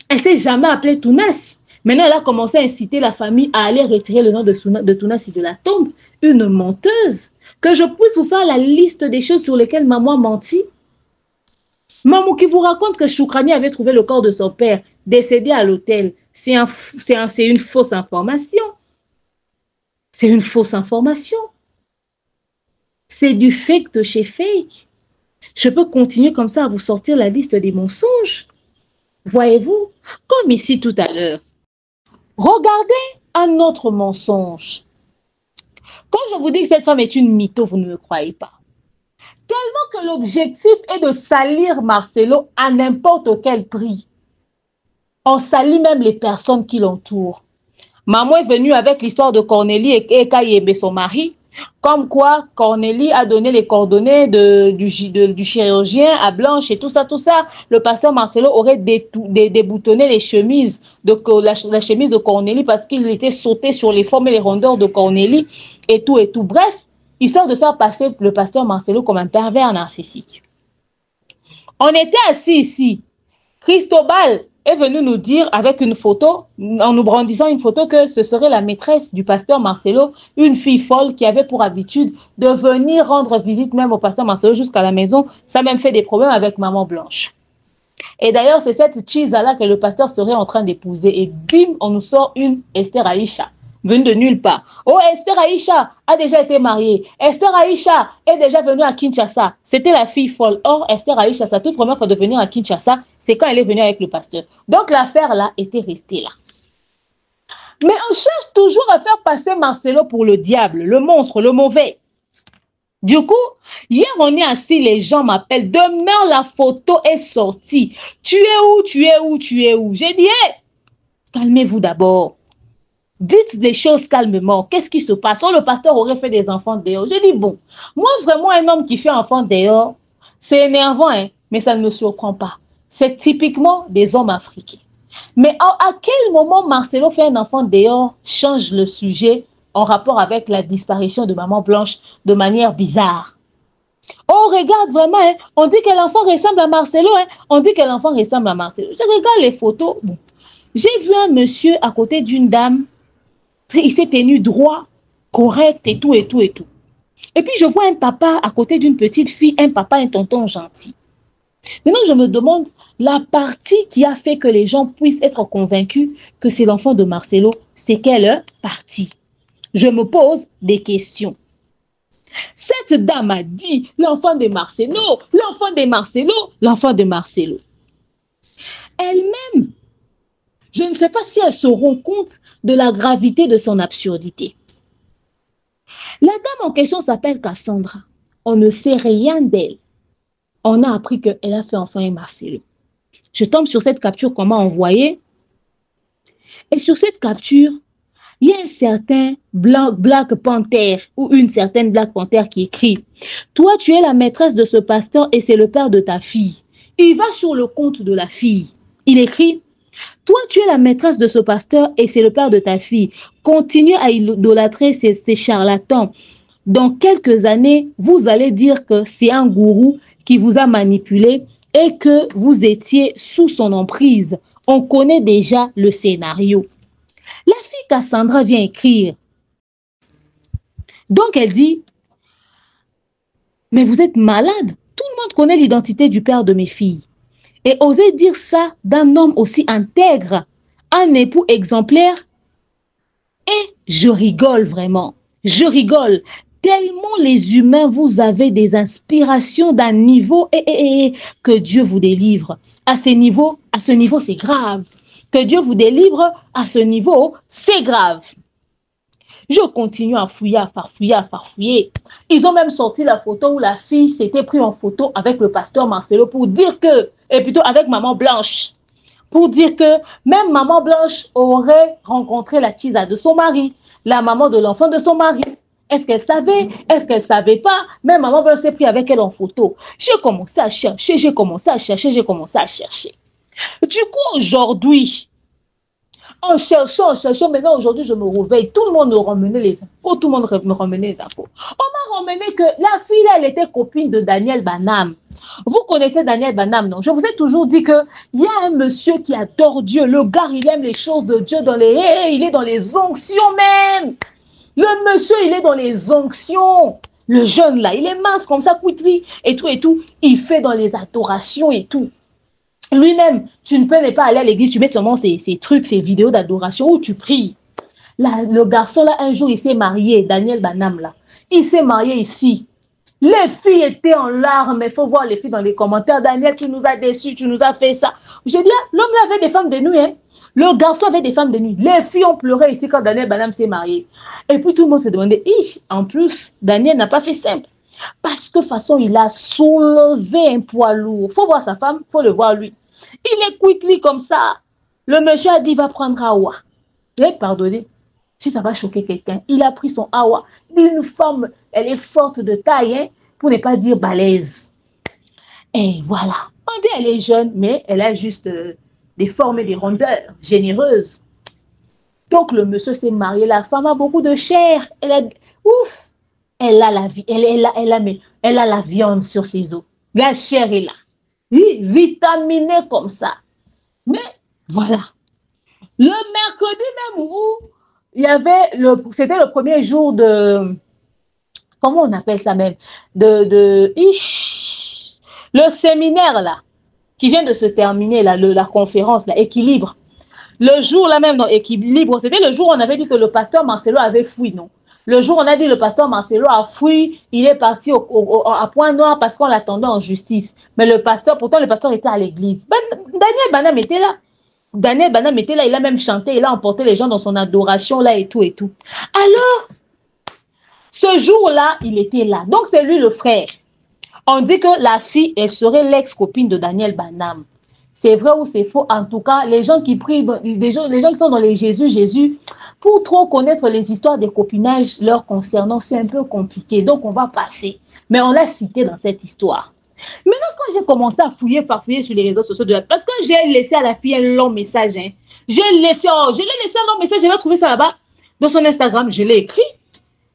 Elle ne s'est jamais appelée Tounassi. Maintenant, elle a commencé à inciter la famille à aller retirer le nom de Tounassi de la tombe. Une menteuse. Que je puisse vous faire la liste des choses sur lesquelles maman a menti. Maman qui vous raconte que Choukrani avait trouvé le corps de son père, décédé à l'hôtel. C'est une fausse information. C'est une fausse information. C'est du fake de chez fake. Je peux continuer comme ça à vous sortir la liste des mensonges. Voyez-vous, comme ici tout à l'heure. Regardez un autre mensonge. Quand je vous dis que cette femme est une mytho, vous ne me croyez pas. Tellement que l'objectif est de salir Marcelo à n'importe quel prix. On salit même les personnes qui l'entourent. Maman est venue avec l'histoire de Cornélie et Kayebe, son mari. Comme quoi, Cornélie a donné les coordonnées du chirurgien à Blanche et tout ça. Le pasteur Marcelo aurait déboutonné les chemises la chemise de Cornélie parce qu'il était sauté sur les formes et les rondeurs de Cornélie et tout. Bref, histoire de faire passer le pasteur Marcelo comme un pervers narcissique. On était assis ici. Cristobal est venu nous dire avec une photo, en nous brandissant une photo, que ce serait la maîtresse du pasteur Marcelo, une fille folle qui avait pour habitude de venir rendre visite même au pasteur Marcelo jusqu'à la maison. Ça a même fait des problèmes avec Maman Blanche. Et d'ailleurs, c'est cette cheese-là que le pasteur serait en train d'épouser. Et bim, on nous sort une Esther Aïcha, venue de nulle part. Oh, Esther Aïcha a déjà été mariée. Esther Aïcha est déjà venue à Kinshasa. C'était la fille folle. Or, Esther Aïcha, sa toute première fois de venir à Kinshasa, c'est quand elle est venue avec le pasteur. Donc, l'affaire là était restée là. Mais on cherche toujours à faire passer Marcelo pour le diable, le monstre, le mauvais. Du coup, hier on est assis, les gens m'appellent. Demain, la photo est sortie. Tu es où? Tu es où? Tu es où? J'ai dit, hey, calmez-vous d'abord. Dites des choses calmement. Qu'est-ce qui se passe? Oh, le pasteur aurait fait des enfants dehors. J'ai dit, bon, moi vraiment un homme qui fait enfant dehors, c'est énervant, hein, mais ça ne me surprend pas. C'est typiquement des hommes africains. Mais à quel moment Marcelo fait un enfant dehors, change le sujet en rapport avec la disparition de Maman Blanche de manière bizarre? On regarde vraiment, hein, on dit que l'enfant ressemble à Marcelo, hein, on dit que l'enfant ressemble à Marcelo. Je regarde les photos, bon. J'ai vu un monsieur à côté d'une dame, il s'est tenu droit, correct et tout. Et puis je vois un papa à côté d'une petite fille, un papa, un tonton gentil. Maintenant, je me demande la partie qui a fait que les gens puissent être convaincus que c'est l'enfant de Marcelo, c'est quelle partie? Je me pose des questions. Cette dame a dit l'enfant de Marcelo, l'enfant de Marcelo, l'enfant de Marcelo. Elle-même, je ne sais pas si elle se rend compte de la gravité de son absurdité. La dame en question s'appelle Cassandra. On ne sait rien d'elle. On a appris qu'elle a fait enfant et Marcelo. Je tombe sur cette capture qu'on m'a envoyée. Et sur cette capture, il y a un certain Black Panther ou une certaine Black Panther qui écrit « Toi, tu es la maîtresse de ce pasteur et c'est le père de ta fille. » Il va sur le compte de la fille. Il écrit « Toi, tu es la maîtresse de ce pasteur et c'est le père de ta fille. Continue à idolâtrer ces charlatans. Dans quelques années, vous allez dire que c'est un gourou qui vous a manipulé et que vous étiez sous son emprise. On connaît déjà le scénario. » La fille Cassandra vient écrire. Donc elle dit, mais vous êtes malade. Tout le monde connaît l'identité du père de mes filles. Et oser dire ça d'un homme aussi intègre, un époux exemplaire. Et je rigole vraiment. Je rigole. Tellement les humains, vous avez des inspirations d'un niveau que Dieu vous délivre. À ce niveau, c'est grave. Que Dieu vous délivre à ce niveau, c'est grave. Je continue à fouiller, à farfouiller. Ils ont même sorti la photo où la fille s'était prise en photo avec le pasteur Marcelo pour dire que, et plutôt avec maman Blanche, pour dire que même maman Blanche aurait rencontré la tisa de son mari, la maman de l'enfant de son mari. Est-ce qu'elle savait? Est-ce qu'elle ne savait pas? Même maman Blanche s'est prise avec elle en photo. J'ai commencé à chercher, j'ai commencé à chercher. Du coup, aujourd'hui, en cherchant, maintenant, aujourd'hui, je me réveille. Tout le monde me ramenait les infos. On m'a ramené que la fille, elle était copine de Daniel Banham. Vous connaissez Daniel Banham, non? Je vous ai toujours dit qu'il y a un monsieur qui adore Dieu. Le gars, il aime les choses de Dieu. Il est dans les onctions même. Le monsieur, il est dans les onctions. Le jeune, là, il est mince comme ça, couitri, et tout. Il fait dans les adorations et tout. Lui-même, tu ne peux pas aller à l'église, tu mets seulement ces trucs, ces vidéos d'adoration où tu pries. Là, le garçon, là, un jour, il s'est marié, Daniel Banham, là. Il s'est marié ici. Les filles étaient en larmes. Il faut voir les filles dans les commentaires. Daniel, tu nous as déçus, tu nous as fait ça. J'ai dit, l'homme là avait des femmes de nuit, hein. Le garçon avait des femmes de nuit. Les filles ont pleuré ici quand Daniel Banham s'est marié. Et puis tout le monde s'est demandé, en plus, Daniel n'a pas fait simple. Parce que de toute façon, il a soulevé un poids lourd. Faut voir sa femme, faut le voir lui. Il est quickly comme ça. Le monsieur a dit, va prendre Awa. Pardonnez, si ça va choquer quelqu'un. Il a pris son Awa. Une femme, elle est forte de taille, hein, pour ne pas dire balèze. Et voilà. On dit elle est jeune, mais elle a juste des formes et des rondeurs généreuses. Donc le monsieur s'est marié. La femme a beaucoup de chair. Elle a, elle a la vie. Elle a la viande sur ses os. La chair est là. Vitaminée comme ça. Mais voilà. Le mercredi même où il y avait c'était le premier jour de, comment on appelle ça même, le séminaire là, qui vient de se terminer là, la conférence là, Équilibre. Le jour là même dans Équilibre, c'était le jour où on avait dit que le pasteur Marcelo avait fui, non? Le jour où on a dit le pasteur Marcelo a fui, il est parti à Point Noir parce qu'on l'attendait en justice. Mais le pasteur, pourtant le pasteur était à l'église. Daniel Banham était là. Daniel Banham était là, il a même chanté, il a emporté les gens dans son adoration là et tout. Alors, ce jour-là, il était là. Donc c'est lui le frère. On dit que la fille, elle serait l'ex-copine de Daniel Banham. C'est vrai ou c'est faux? En tout cas, les gens qui prient, les gens qui sont dans les Jésus, pour trop connaître les histoires des copinages leur concernant, c'est un peu compliqué. Donc, on va passer. Mais on l'a cité dans cette histoire. Maintenant, quand j'ai commencé à farfouiller sur les réseaux sociaux, parce que j'ai laissé à la fille un long message. Hein. Je l'ai laissé un long message, j'ai trouvé ça là-bas. Dans son Instagram, je l'ai écrit.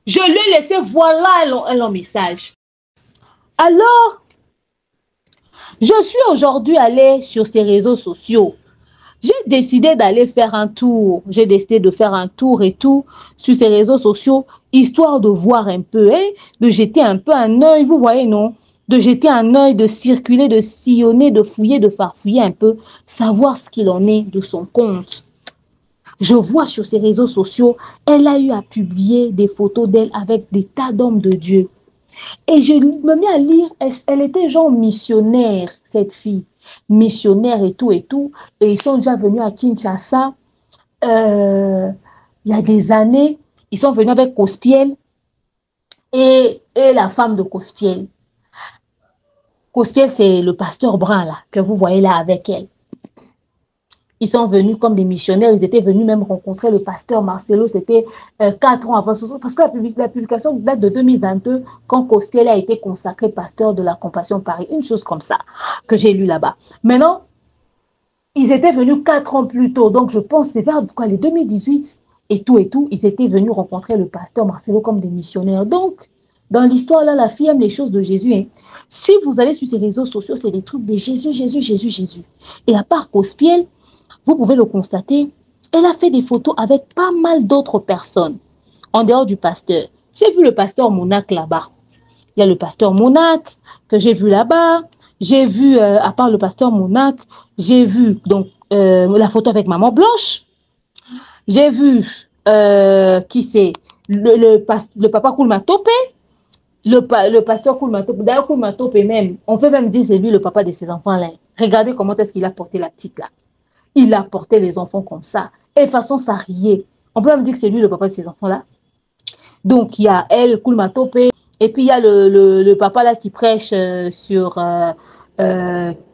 Je lui ai laissé, voilà un long message. Alors, je suis aujourd'hui allée sur ces réseaux sociaux. J'ai décidé d'aller faire un tour. J'ai décidé de faire un tour et tout sur ces réseaux sociaux, histoire de voir un peu, hein, de jeter un peu un œil, vous voyez, non? De jeter un œil, de circuler, de sillonner, de fouiller, de farfouiller un peu, savoir ce qu'il en est de son compte. Je vois sur ses réseaux sociaux, elle a eu à publier des photos d'elle avec des tas d'hommes de Dieu. Et je me mets à lire, elle était genre missionnaire, cette fille. Missionnaire et tout et tout. Et ils sont déjà venus à Kinshasa il y a des années. Ils sont venus avec Cospiel et la femme de Cospiel. Cospiel, c'est le pasteur brun là, que vous voyez là avec elle. Ils sont venus comme des missionnaires. Ils étaient venus même rencontrer le pasteur Marcelo. C'était 4 ans avant. Parce que la publication date de 2022, quand Cospiel a été consacré pasteur de la Compassion Paris. Une chose comme ça que j'ai lu là-bas. Maintenant, ils étaient venus 4 ans plus tôt. Donc, je pense que c'est vers quoi, les 2018 et tout. Ils étaient venus rencontrer le pasteur Marcelo comme des missionnaires. Donc, dans l'histoire, là, la fille aime les choses de Jésus. Hein. Si vous allez sur ses réseaux sociaux, c'est des trucs de Jésus. Et à part Cospiel, vous pouvez le constater, elle a fait des photos avec pas mal d'autres personnes, en dehors du pasteur. J'ai vu le pasteur Monac là-bas. Il y a le pasteur Monac que j'ai vu là-bas. J'ai vu, à part le pasteur Monac, j'ai vu donc la photo avec Maman Blanche. J'ai vu, qui c'est, le papa Koulmatopé. Le pasteur Koulmatopé. D'ailleurs, Koulmatopé même, on peut même dire c'est lui le papa de ses enfants-là. Regardez comment est-ce qu'il a porté la petite là. Il a porté les enfants comme ça. Et de façon, ça riait. On peut même dire que c'est lui le papa de ces enfants-là. Donc, il y a elle, Koulmatopé. Et puis, il y a le papa là qui prêche sur,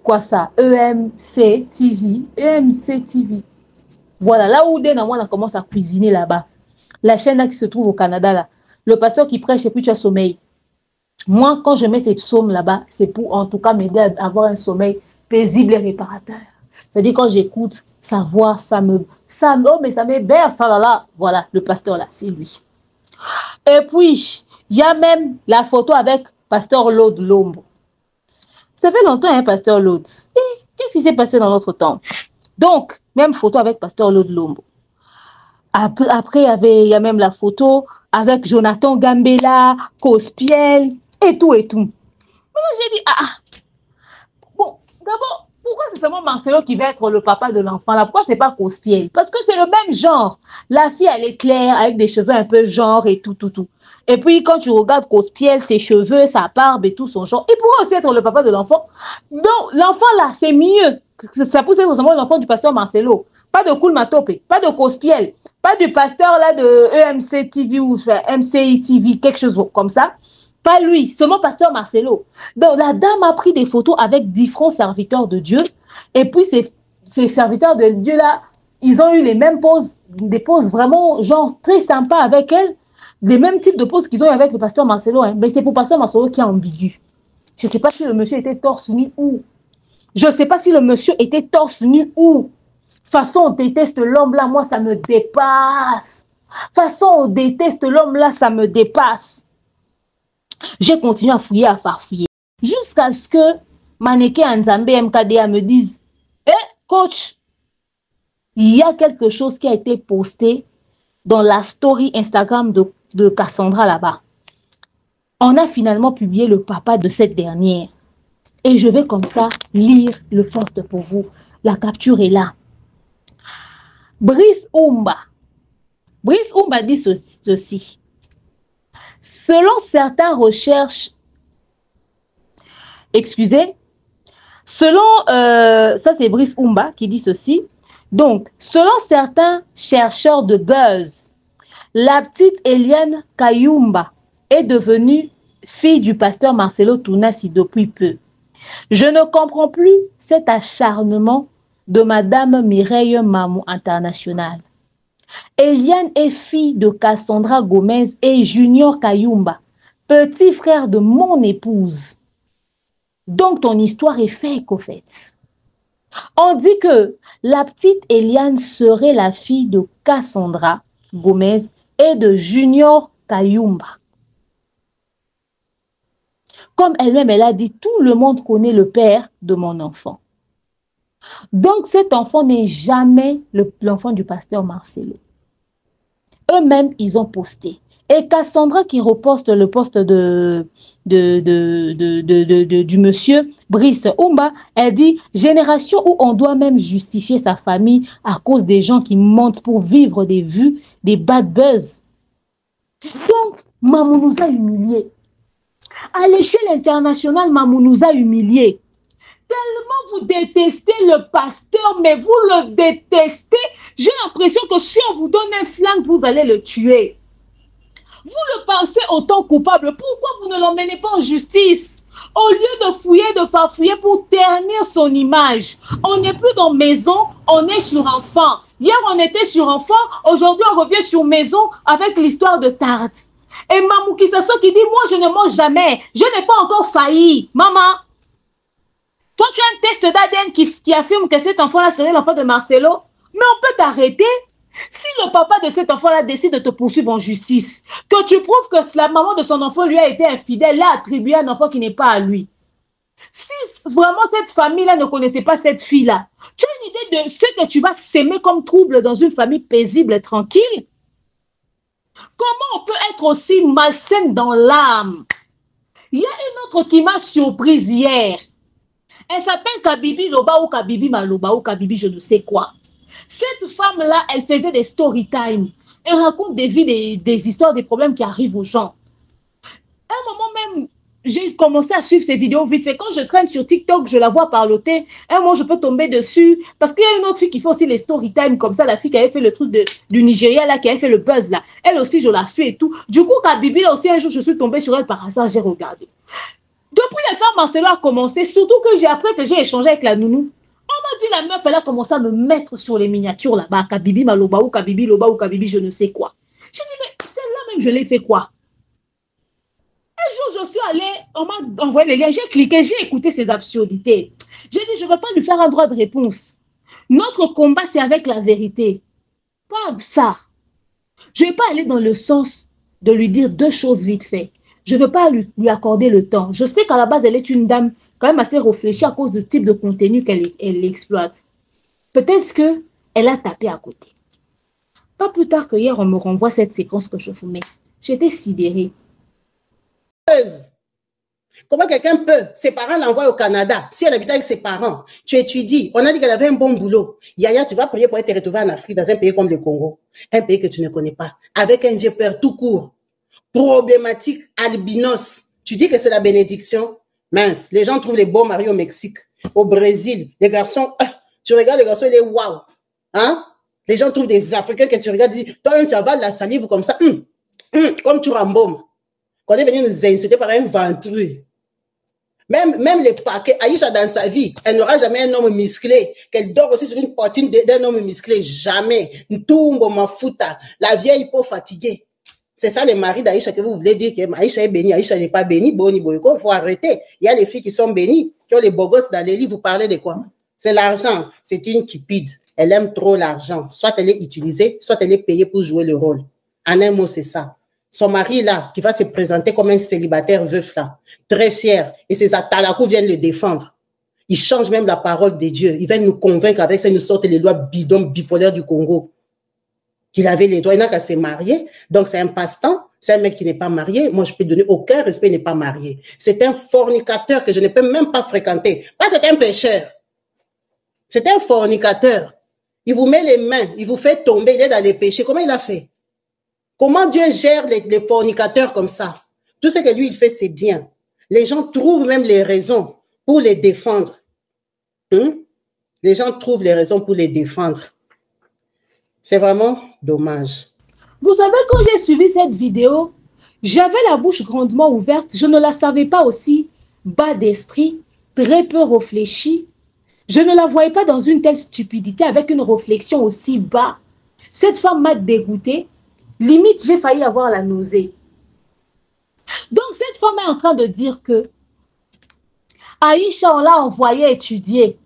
quoi ça, EMC TV. Voilà, là où on commence à cuisiner là-bas. La chaîne là qui se trouve au Canada là. Le pasteur qui prêche et puis tu as sommeil. Moi, quand je mets ces psaumes là-bas, c'est pour en tout cas m'aider à avoir un sommeil paisible et réparateur. C'est-à-dire quand j'écoute sa voix, ça me berce, ça là. Voilà, le pasteur là, c'est lui. Et puis, il y a même la photo avec pasteur Lode Lombo. Ça fait longtemps, hein, pasteur Lode. Qu'est-ce qui s'est passé dans notre temps? Donc, même photo avec pasteur Lode Lombo. Après, il y a même la photo avec Jonathan Gambela, Cospiel, et tout. Maintenant, j'ai dit, bon, d'abord, pourquoi c'est seulement Marcelo qui va être le papa de l'enfant là? Pourquoi c'est pas Cospiel? Parce que c'est le même genre. La fille, elle est claire, avec des cheveux un peu genre et tout. Et puis, quand tu regardes Cospiel, ses cheveux, sa barbe et tout son genre, il pourrait aussi être le papa de l'enfant. Donc, l'enfant là, c'est mieux. Ça peut être seulement l'enfant du pasteur Marcelo. Pas de Koulmatopé, pas de Cospiel, pas du pasteur là de EMC TV ou MCI TV, quelque chose comme ça. Pas lui, seulement pasteur Marcelo. Donc, la dame a pris des photos avec différents serviteurs de Dieu. Et puis, ces serviteurs de Dieu là, ils ont eu les mêmes poses, des poses vraiment genre très sympas avec elle. Les mêmes types de poses qu'ils ont eu avec le pasteur Marcelo. Hein. Mais c'est pour pasteur Marcelo qui est ambigu. Je ne sais pas si le monsieur était torse nu ou. Je ne sais pas si le monsieur était torse nu ou. Façon, on déteste l'homme là, moi, ça me dépasse. Façon, on déteste l'homme là, ça me dépasse. J'ai continué à fouiller, à farfouiller. Jusqu'à ce que Mannequin Nzambe MKDA me dise, coach, il y a quelque chose qui a été posté dans la story Instagram de Cassandra là-bas. On a finalement publié le papa de cette dernière. Et je vais comme ça lire le post pour vous. La capture est là. Brice Oumba dit ceci. Selon certaines recherches, ça c'est Brice Oumba qui dit ceci. Donc, selon certains chercheurs de buzz, la petite Eliane Kayumba est devenue fille du pasteur Marcelo Tounassi depuis peu. Je ne comprends plus cet acharnement de Madame Mireille Mamou International. Eliane est fille de Cassandra Gomez et Junior Kayumba, petit frère de mon épouse. Donc ton histoire est fake au fait. On dit que la petite Eliane serait la fille de Cassandra Gomez et de Junior Kayumba. Comme elle-même, elle a dit, tout le monde connaît le père de mon enfant. Donc cet enfant n'est jamais l'enfant du pasteur Marcelo. Eux-mêmes, ils ont posté. Et Cassandra qui reposte le poste du monsieur Brice Oumba, elle dit « Génération où on doit même justifier sa famille à cause des gens qui mentent pour vivre des vues, des bad buzz. » Donc, Mamou nous a humiliés. À l'échelle internationale, Mamou nous a humiliés. Tellement vous détestez le pasteur, mais vous le détestez. J'ai l'impression que si on vous donne un flingue, vous allez le tuer. Vous le pensez autant coupable. Pourquoi vous ne l'emmenez pas en justice? Au lieu de fouiller, de farfouiller pour ternir son image. On n'est plus dans maison, on est sur enfant. Hier, on était sur enfant. Aujourd'hui, on revient sur maison avec l'histoire de Tarte. Et Mamou Kisasso qui dit, moi, je ne mange jamais. Je n'ai pas encore failli. Maman, toi, tu as un test d'ADN qui affirme que cet enfant-là serait l'enfant de Marcelo. Mais on peut t'arrêter. Si le papa de cet enfant-là décide de te poursuivre en justice, que tu prouves que la maman de son enfant lui a été infidèle, l'a attribué à un enfant qui n'est pas à lui. Si vraiment cette famille-là ne connaissait pas cette fille-là, tu as une idée de ce que tu vas s'aimer comme trouble dans une famille paisible et tranquille? Comment on peut être aussi malsaine dans l'âme? Il y a une autre qui m'a surprise hier. Elle s'appelle Kabibi Loba ou Kabibi Maloba ou Kabibi je ne sais quoi. Cette femme-là, elle faisait des story time. Elle raconte des vies, des histoires, des problèmes qui arrivent aux gens. À un moment même, j'ai commencé à suivre ces vidéos vite fait. Quand je traîne sur TikTok, je la vois parloter. Un moment, je peux tomber dessus. Parce qu'il y a une autre fille qui fait aussi les story time comme ça. La fille qui avait fait le truc du Nigeria, là, qui avait fait le buzz, là. Elle aussi, je la suis et tout. Du coup, Kabibi, là aussi, un jour, je suis tombée sur elle par hasard, j'ai regardé. Depuis les femmes Marcelo a commencé, surtout que après que j'ai échangé avec la nounou, on m'a dit la meuf, elle a commencé à me mettre sur les miniatures là-bas, Kabibi Maloba ou Kabibi Loba ou Kabibi je ne sais quoi. J'ai dit, mais celle-là même, je l'ai fait quoi? Un jour, je suis allée, on m'a envoyé les liens, j'ai cliqué, j'ai écouté ces absurdités. J'ai dit, je ne vais pas lui faire un droit de réponse. Notre combat, c'est avec la vérité. Pas ça. Je ne vais pas aller dans le sens de lui dire deux choses vite fait. Je ne veux pas lui accorder le temps. Je sais qu'à la base, elle est une dame quand même assez réfléchie à cause du type de contenu qu'elle exploite. Peut-être qu'elle a tapé à côté. Pas plus tard que hier, on me renvoie cette séquence que je vous mets. J'étais sidérée. Comment quelqu'un peut, ses parents l'envoient au Canada, si elle habite avec ses parents, tu étudies, on a dit qu'elle avait un bon boulot. Yaya, tu vas prier pour être retrouvé en Afrique, dans un pays comme le Congo, un pays que tu ne connais pas, avec un Dieu père tout court, problématique, albinos. Tu dis que c'est la bénédiction? Mince, les gens trouvent les beaux maris au Mexique, au Brésil, les garçons, tu regardes les garçons, il est waouh, hein? Les gens trouvent des Africains que tu regardes, tu dis, toi-même tu avales la salive comme ça, comme tu rembaumes. Quand on est venu nous insulter par un ventru. Même les paquets, Aïcha dans sa vie, elle n'aura jamais un homme musclé, qu'elle dort aussi sur une poitrine d'un homme musclé, jamais. Ntumbo mafuta, la vieille peau fatiguée. C'est ça le mari d'Aïcha que vous voulez dire que Aïcha est bénie, Aïcha n'est pas bénie, boni boyko, il faut arrêter. Il y a les filles qui sont bénies, qui ont les beaux gosses dans les lits, vous parlez de quoi? C'est l'argent, c'est une cupide. Elle aime trop l'argent. Soit elle est utilisée, soit elle est payée pour jouer le rôle. En un mot, c'est ça. Son mari là, qui va se présenter comme un célibataire veuf là, très fier, et ses atalakou viennent le défendre. Ils changent même la parole de Dieu. Ils viennent nous convaincre avec ça, ils nous sortent les lois bidons bipolaires du Congo. Qu'il avait les droits, il n'a qu'à se marier. Donc c'est un passe-temps, c'est un mec qui n'est pas marié. Moi, je peux donner aucun respect, il n'est pas marié. C'est un fornicateur que je ne peux même pas fréquenter. Pas c'est un pécheur. C'est un fornicateur. Il vous met les mains, il vous fait tomber, il est dans les péchés. Comment il a fait? Comment Dieu gère les fornicateurs comme ça? Tout ce que lui, il fait, c'est bien. Les gens trouvent même les raisons pour les défendre. Les gens trouvent les raisons pour les défendre. C'est vraiment dommage. Vous savez, quand j'ai suivi cette vidéo, j'avais la bouche grandement ouverte. Je ne la savais pas aussi bas d'esprit, très peu réfléchie. Je ne la voyais pas dans une telle stupidité avec une réflexion aussi bas. Cette femme m'a dégoûtée. Limite, j'ai failli avoir la nausée. Donc, cette femme est en train de dire que Aïcha, on l'a envoyée étudier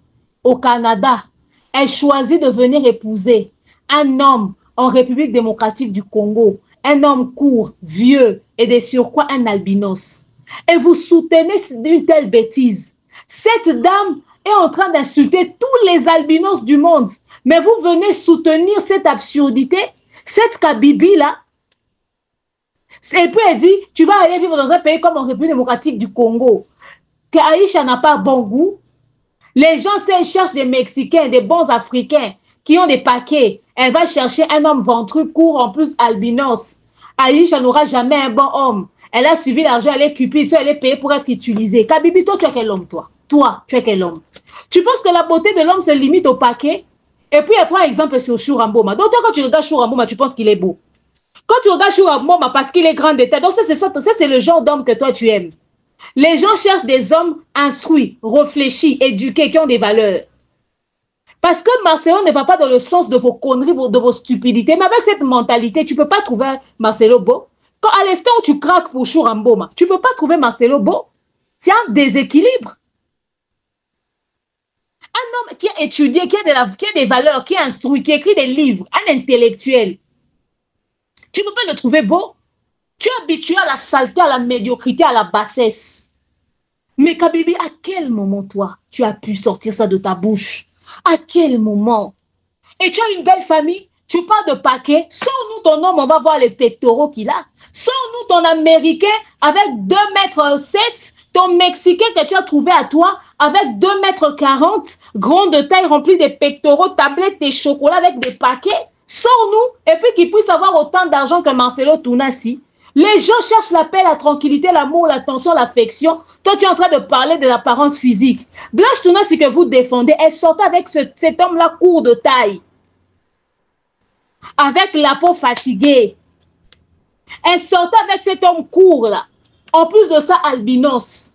au Canada. Elle choisit de venir épouser un homme en République démocratique du Congo. Un homme court, vieux et de surcroît un albinos. Et vous soutenez une telle bêtise. Cette dame est en train d'insulter tous les albinos du monde. Mais vous venez soutenir cette absurdité. Cette Kabibi là, Et puis elle dit, tu vas aller vivre dans un pays comme en République démocratique du Congo, que Aïcha n'a pas bon goût. Les gens, si elles cherchent des Mexicains, des bons Africains, qui ont des paquets, elle va chercher un homme ventru, court, en plus albinos. Aïcha n'aura jamais un bon homme. Elle a suivi l'argent, elle est cupide, elle est payée pour être utilisée. Kabibi, toi, tu es quel homme, toi? Toi, tu es quel homme? Tu penses que la beauté de l'homme se limite au paquet? Et puis, elle prend exemple sur Chouramboma. Donc, toi, quand tu regardes Chouramboma, tu penses qu'il est beau. Quand tu regardes Chouramboma, parce qu'il est grand de tête, donc ça, c'est le genre d'homme que toi, tu aimes. Les gens cherchent des hommes instruits, réfléchis, éduqués, qui ont des valeurs. Parce que Marcelo ne va pas dans le sens de vos conneries, de vos stupidités. Mais avec cette mentalité, tu ne peux pas trouver Marcelo beau. Quand à l'instant où tu craques pour Chouramboma, tu ne peux pas trouver Marcelo beau. C'est un déséquilibre. Un homme qui a étudié, qui a des valeurs, qui est instruit, qui écrit des livres, un intellectuel, tu ne peux pas le trouver beau. Tu es habitué à la saleté, à la médiocrité, à la bassesse. Mais Kabibi, à quel moment, toi, tu as pu sortir ça de ta bouche? À quel moment? Et tu as une belle famille, tu parles de paquet, sors-nous ton homme, on va voir les pectoraux qu'il a. Sors-nous ton Américain avec 2,7 m, ton Mexicain que tu as trouvé à toi avec 2,40 m, grand de taille, rempli de pectoraux, tablettes et chocolats avec des paquets. Sors-nous, et puis qu'il puisse avoir autant d'argent que Marcelo Tounassi. Les gens cherchent la paix, la tranquillité, l'amour, l'attention, l'affection. Toi, tu es en train de parler de l'apparence physique. Blanche Tounassi que vous défendez, elle sortait avec cet homme-là court de taille. Avec la peau fatiguée. Elle sortait avec cet homme court-là. En plus de ça, albinos.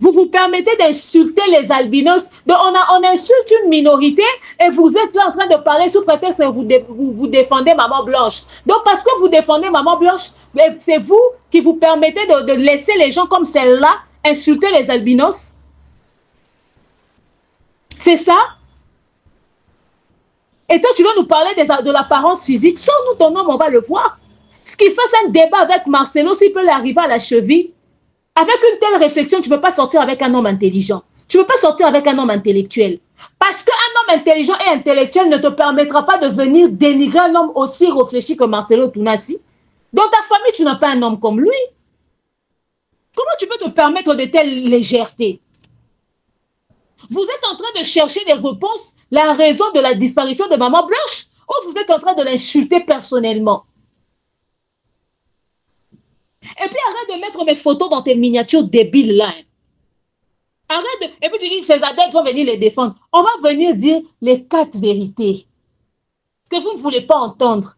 Vous vous permettez d'insulter les albinos. On insulte une minorité et vous êtes là en train de parler sous prétexte que vous défendez Maman Blanche. Donc, parce que vous défendez Maman Blanche, c'est vous qui vous permettez de laisser les gens comme celle-là insulter les albinos. C'est ça? Et toi, tu veux nous parler de l'apparence physique? Sors-nous ton nom, on va le voir. Ce qui fait un débat avec Marcelo, s'il peut l'arriver à la cheville. Avec une telle réflexion, tu ne peux pas sortir avec un homme intelligent. Tu ne peux pas sortir avec un homme intellectuel. Parce qu'un homme intelligent et intellectuel ne te permettra pas de venir dénigrer un homme aussi réfléchi que Marcelo Tounassi. Dans ta famille, tu n'as pas un homme comme lui. Comment tu peux te permettre de telles légèretés? Vous êtes en train de chercher des réponses, la raison de la disparition de Maman Blanche, ou vous êtes en train de l'insulter personnellement? Et puis arrête de mettre mes photos dans tes miniatures débiles là. Arrête de... Et puis tu dis, ces adeptes vont venir les défendre. On va venir dire les 4 vérités que vous ne voulez pas entendre.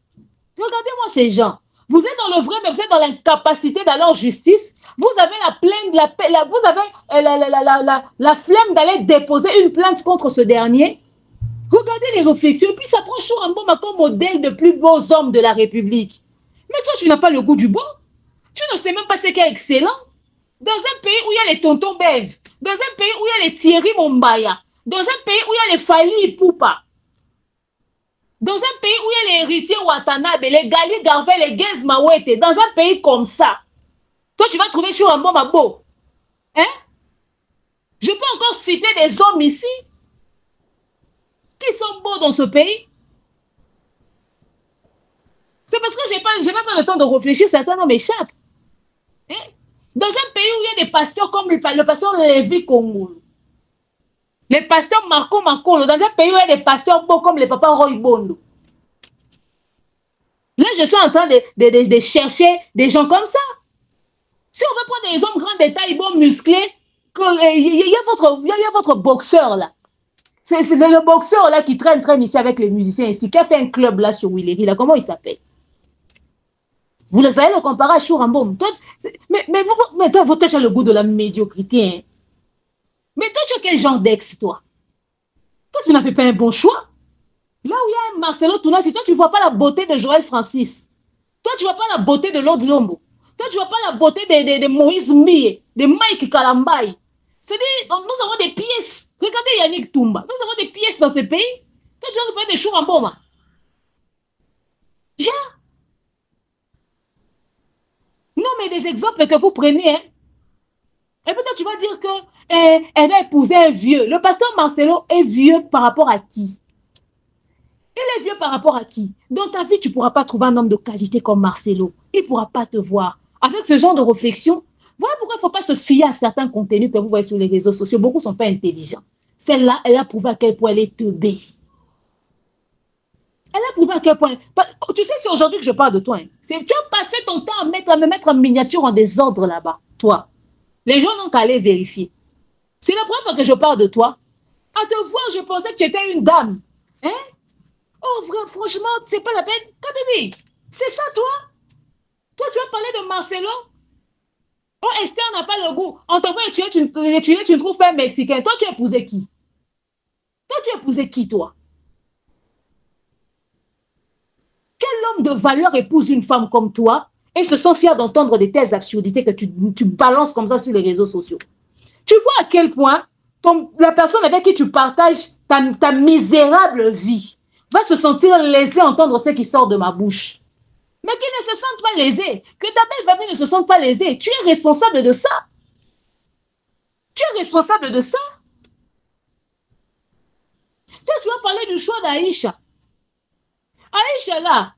Regardez-moi ces gens. Vous êtes dans le vrai, mais vous êtes dans l'incapacité d'aller en justice. Vous avez vous avez la flemme d'aller déposer une plainte contre ce dernier. Regardez les réflexions. Et puis ça prend Chouramboma comme modèle de plus beaux hommes de la République. Mais toi, tu n'as pas le goût du beau. Tu ne sais même pas ce qui est excellent. Dans un pays où il y a les tontons Bev, dans un pays où il y a les Thierry Mombaya, dans un pays où il y a les Fali Poupa, dans un pays où il y a les héritiers Watanabe, les Gali Garvey, les Gez Mawete, dans un pays comme ça, toi tu vas trouver Chouramboma beau. Hein? Je peux encore citer des hommes ici qui sont beaux dans ce pays. C'est parce que je n'ai même pas le temps de réfléchir, certains hommes m'échappent. Hein? Dans un pays où il y a des pasteurs comme le pasteur Lévi Congo, les pasteurs Marco Makolo, dans un pays où il y a des pasteurs beaux comme les papas Roy Bondo. Là, je suis en train de chercher des gens comme ça. Si on veut prendre des hommes grands de taille, beaux, musclés, il y a votre boxeur là. C'est le boxeur là qui traîne ici avec les musiciens ici, qui a fait un club là sur Willery, là, comment il s'appelle? Vous allez le comparer à Chourambom. Mais toi, tu as le goût de la médiocrité. Hein? Mais toi, tu as quel genre d'ex, toi? Toi, tu n'as fait pas un bon choix. Là où il y a un Marcelo Tounassi, toi, tu ne vois pas la beauté de Joël Francis. Toi, tu ne vois pas la beauté de Lord Lombo. Toi, tu ne vois pas la beauté de Moïse Mie, de Mike Kalambay. C'est-à-dire, nous avons des pièces. Regardez Yannick Toumba. Nous avons des pièces dans ce pays. Toi, tu vas nous faire des Chourambom. Genre. Non, mais des exemples que vous prenez, hein. Et peut-être tu vas dire qu'elle va épouser un vieux. Le pasteur Marcelo est vieux par rapport à qui? Il est vieux par rapport à qui? Dans ta vie, tu ne pourras pas trouver un homme de qualité comme Marcelo. il ne pourra pas te voir. Avec ce genre de réflexion, voilà pourquoi il ne faut pas se fier à certains contenus que vous voyez sur les réseaux sociaux. Beaucoup ne sont pas intelligents. Celle-là, elle a prouvé à quel point elle est teubée. Elle a prouvé à quel point... Tu sais, c'est aujourd'hui que je parle de toi. Hein. Tu as passé ton temps à me mettre en miniature en désordre là-bas, toi. Les gens n'ont qu'à aller vérifier. C'est la première fois que je parle de toi. À te voir, je pensais que tu étais une dame. Hein? Oh, franchement, c'est pas la peine. Kabibi, c'est ça, toi? Toi, tu as parlé de Marcelo? Oh, Esther n'a pas le goût. On t'envoie tuer, tu ne trouves pas un Mexicain. Toi, tu as épousé qui? Toi, tu as épousé qui, toi? Quel homme de valeur épouse une femme comme toi et se sent fier d'entendre de telles absurdités que tu balances comme ça sur les réseaux sociaux? Tu vois à quel point la personne avec qui tu partages ta misérable vie va se sentir lésée à entendre ce qui sort de ma bouche. Mais qui ne se sentent pas lésés. Que ta belle famille ne se sente pas lésée. Tu es responsable de ça. Tu es responsable de ça. Toi, tu vas parler du choix d'Aïcha. Aïcha, là,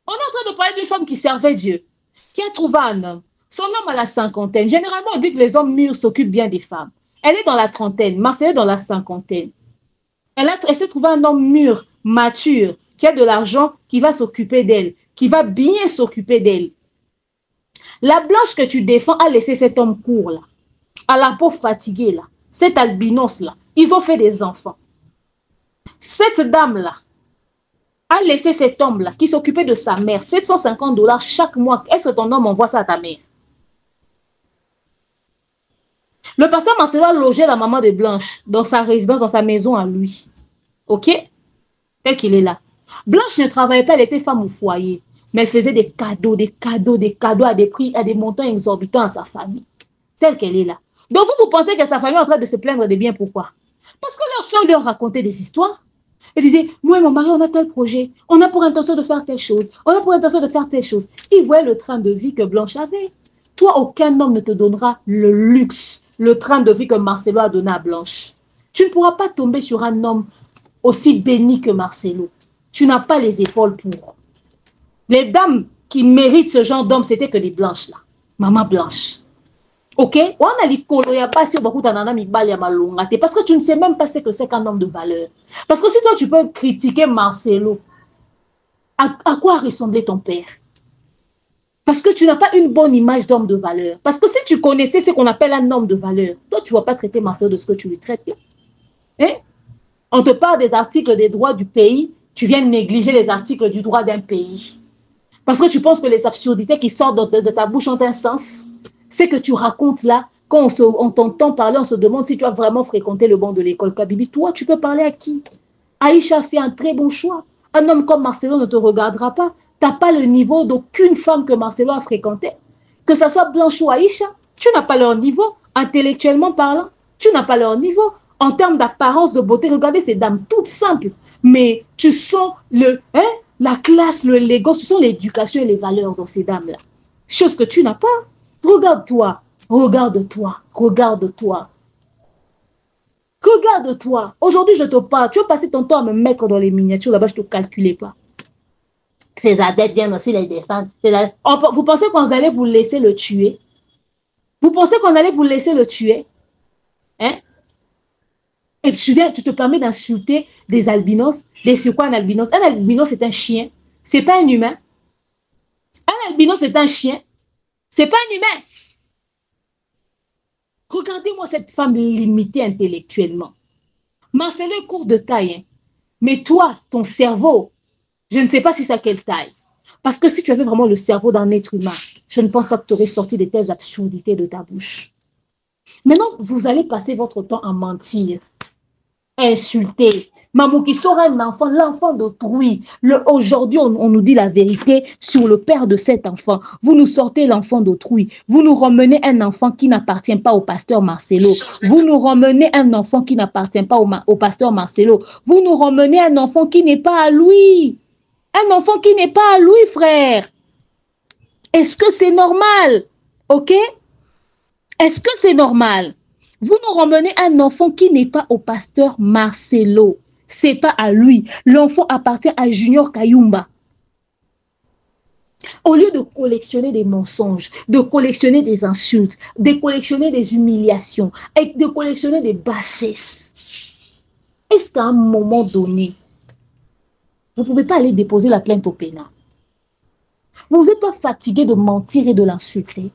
on est en train de parler d'une femme qui servait Dieu, qui a trouvé un homme. Son homme a la cinquantaine. Généralement, on dit que les hommes mûrs s'occupent bien des femmes. Elle est dans la trentaine. Marcel est dans la cinquantaine. Elle s'est trouvée un homme mûr, mature, qui a de l'argent, qui va s'occuper d'elle, qui va bien s'occuper d'elle. La Blanche que tu défends a laissé cet homme court là, à la peau fatiguée là, cet albinos là, ils ont fait des enfants. Cette dame là a laissé cet homme là qui s'occupait de sa mère, 750 $ chaque mois. Est-ce que ton homme envoie ça à ta mère? Le pasteur Marcelo a logé la maman de Blanche dans sa résidence, dans sa maison à lui. Ok? Tel qu'il est là. Blanche ne travaillait pas, elle était femme au foyer. Mais elle faisait des cadeaux à des prix, à des montants exorbitants à sa famille. Telle qu'elle est là. Donc vous pensez que sa famille est en train de se plaindre des biens, pourquoi? Parce que leur soeur leur racontait des histoires. Elle disait, moi et mon mari, on a tel projet. On a pour intention de faire telle chose. On a pour intention de faire telle chose. Ils voyaient le train de vie que Blanche avait. Toi, aucun homme ne te donnera le luxe, le train de vie que Marcelo a donné à Blanche. Tu ne pourras pas tomber sur un homme aussi béni que Marcelo. Tu n'as pas les épaules pour. Les dames qui méritent ce genre d'homme, c'était que les Blanches là. Maman Blanche. Ok? On a les parce que tu ne sais même pas ce que c'est qu'un homme de valeur. Parce que si toi tu peux critiquer Marcelo, à quoi ressemblait ton père? Parce que tu n'as pas une bonne image d'homme de valeur. Parce que si tu connaissais ce qu'on appelle un homme de valeur, toi tu ne vas pas traiter Marcelo de ce que tu lui traites. Hein? On te parle des articles des droits du pays, tu viens négliger les articles du droit d'un pays. Parce que tu penses que les absurdités qui sortent de ta bouche ont un sens. Ce que tu racontes là, quand on t'entend parler, on se demande si tu as vraiment fréquenté le banc de l'école. Kabibi, toi, tu peux parler à qui? Aïcha fait un très bon choix. Un homme comme Marcelo ne te regardera pas. Tu n'as pas le niveau d'aucune femme que Marcelo a fréquenté. Que ce soit Blanche ou Aïcha, tu n'as pas leur niveau. Intellectuellement parlant, tu n'as pas leur niveau. En termes d'apparence, de beauté, regardez ces dames toutes simples. Mais tu sens la classe, l'élégance, tu sens l'éducation et les valeurs dans ces dames-là. Chose que tu n'as pas. Regarde-toi, regarde-toi, regarde-toi. Regarde-toi. Aujourd'hui, je te parle. Tu as passé ton temps à me mettre dans les miniatures. Là-bas, je ne te calculais pas. Ces adeptes viennent aussi les défendre. Vous pensez qu'on allait vous laisser le tuer? Vous pensez qu'on allait vous laisser le tuer? Hein? Et tu te permets d'insulter des albinos. C'est quoi un albinos? Un albinos, c'est un chien. C'est pas un humain. Un albinos, c'est un chien. C'est pas un humain. Regardez-moi cette femme limitée intellectuellement. Marcelo est court de taille. Hein? Mais toi, ton cerveau, je ne sais pas si c'est à quelle taille. Parce que si tu avais vraiment le cerveau d'un être humain, je ne pense pas que tu aurais sorti de telles absurdités de ta bouche. Maintenant, vous allez passer votre temps à mentir, à insulter. Maman qui sort un enfant, l'enfant d'autrui. Aujourd'hui, on nous dit la vérité sur le père de cet enfant. Vous nous sortez l'enfant d'autrui. Vous nous ramenez un enfant qui n'appartient pas au pasteur Marcelo. Vous nous ramenez un enfant qui n'appartient pas au pasteur Marcelo. Vous nous ramenez un enfant qui n'est pas à lui. Un enfant qui n'est pas à lui, frère. Est-ce que c'est normal? Ok? Est-ce que c'est normal? Vous nous ramenez un enfant qui n'est pas au pasteur Marcelo. C'est pas à lui. L'enfant appartient à Junior Kayumba. Au lieu de collectionner des mensonges, de collectionner des insultes, de collectionner des humiliations, et de collectionner des bassesses, est-ce qu'à un moment donné, vous ne pouvez pas aller déposer la plainte au pénal? Vous n'êtes pas fatigué de mentir et de l'insulter?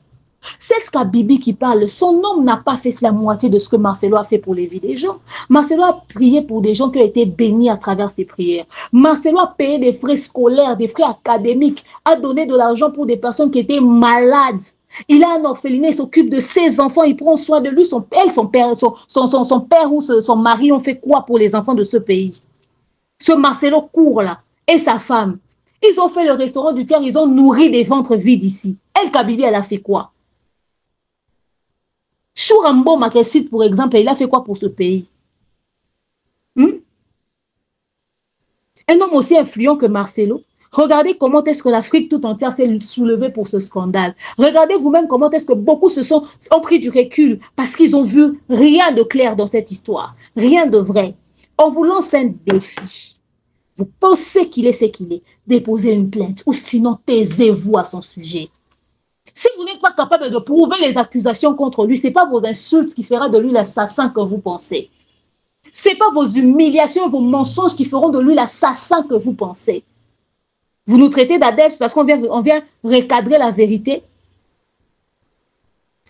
Cette Kabibi qui parle, son homme n'a pas fait la moitié de ce que Marcelo a fait pour les vies des gens. Marcelo a prié pour des gens qui ont été bénis à travers ses prières. Marcelo a payé des frais scolaires, des frais académiques, a donné de l'argent pour des personnes qui étaient malades. Il a un orphelinat, il s'occupe de ses enfants, il prend soin de lui. Son père ou son mari ont fait quoi pour les enfants de ce pays? Ce Marcelo court là, et sa femme, ils ont fait le restaurant du cœur, ils ont nourri des ventres vides ici. Elle, Kabibi, elle a fait quoi? Chourambo Makessit, pour exemple, il a fait quoi pour ce pays? Un homme aussi influent que Marcelo. Regardez comment est-ce que l'Afrique tout entière s'est soulevée pour ce scandale. Regardez vous-même comment est-ce que beaucoup ont pris du recul parce qu'ils ont vu rien de clair dans cette histoire, rien de vrai. On vous lance un défi. Vous pensez qu'il est ce qu'il est, déposez une plainte ou sinon taisez-vous à son sujet. Si vous n'êtes pas capable de prouver les accusations contre lui, ce n'est pas vos insultes qui feront de lui l'assassin que vous pensez. Ce n'est pas vos humiliations, vos mensonges qui feront de lui l'assassin que vous pensez. Vous nous traitez d'adeptes parce qu'on vient recadrer la vérité.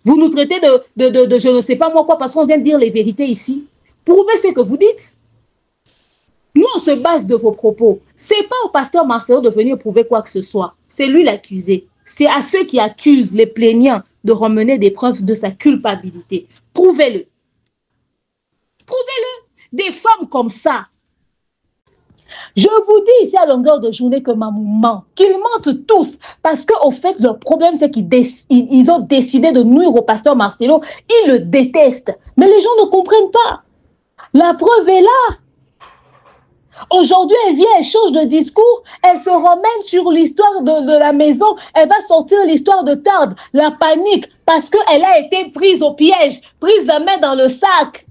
Vous nous traitez de je ne sais pas moi quoi parce qu'on vient dire les vérités ici. Prouvez ce que vous dites. Nous, on se base de vos propos. Ce n'est pas au pasteur Marcelo de venir prouver quoi que ce soit. C'est lui l'accusé. C'est à ceux qui accusent les plaignants de ramener des preuves de sa culpabilité. Prouvez-le. Prouvez-le. Des femmes comme ça. Je vous dis ici à longueur de journée que Mamou ment, qu'ils mentent tous. Parce qu'au fait, leur problème, c'est qu'ils ont décidé de nuire au pasteur Marcelo. Ils le détestent. Mais les gens ne comprennent pas. La preuve est là. Aujourd'hui, elle vient, elle change de discours, elle se ramène sur l'histoire de la maison, elle va sortir l'histoire de Tard, la panique, parce qu'elle a été prise au piège, prise la main dans le sac.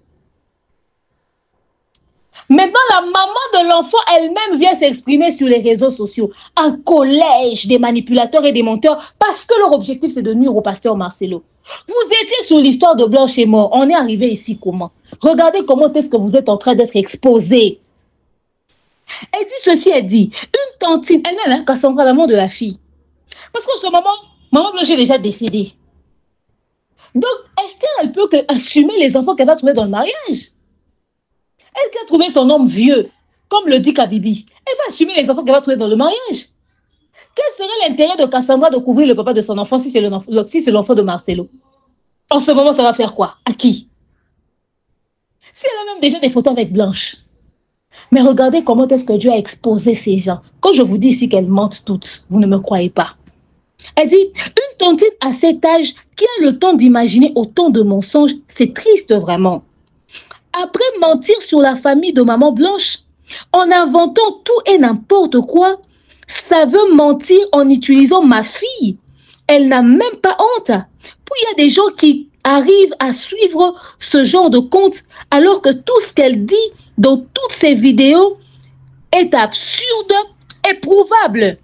Maintenant, la maman de l'enfant elle-même vient s'exprimer sur les réseaux sociaux, un collège des manipulateurs et des menteurs, parce que leur objectif, c'est de nuire au pasteur Marcelo. Vous étiez sur l'histoire de Blanche et Mort, on est arrivé ici comment? Regardez comment est-ce que vous êtes en train d'être exposé. Elle dit ceci, elle dit, une tantine, elle-même, Cassandra, la mort de la fille. Parce qu'en ce moment, maman Blanche est déjà décédée. Donc, Esther, elle peut assumer les enfants qu'elle va trouver dans le mariage. Elle qui a trouvé son homme vieux, comme le dit Kabibi, elle va assumer les enfants qu'elle va trouver dans le mariage. Quel serait l'intérêt de Cassandra de couvrir le papa de son enfant si c'est l'enfant de Marcelo? En ce moment, ça va faire quoi? À qui? Si elle a même déjà des photos avec Blanche. Mais regardez comment est-ce que Dieu a exposé ces gens. Quand je vous dis ici qu'elles mentent toutes, vous ne me croyez pas. Elle dit, une tontine à cet âge qui a le temps d'imaginer autant de mensonges, c'est triste vraiment. Après mentir sur la famille de maman Blanche, en inventant tout et n'importe quoi, ça veut mentir en utilisant ma fille. Elle n'a même pas honte. Puis il y a des gens qui arrivent à suivre ce genre de compte alors que tout ce qu'elle dit dans toutes ces vidéos est absurde et prouvable.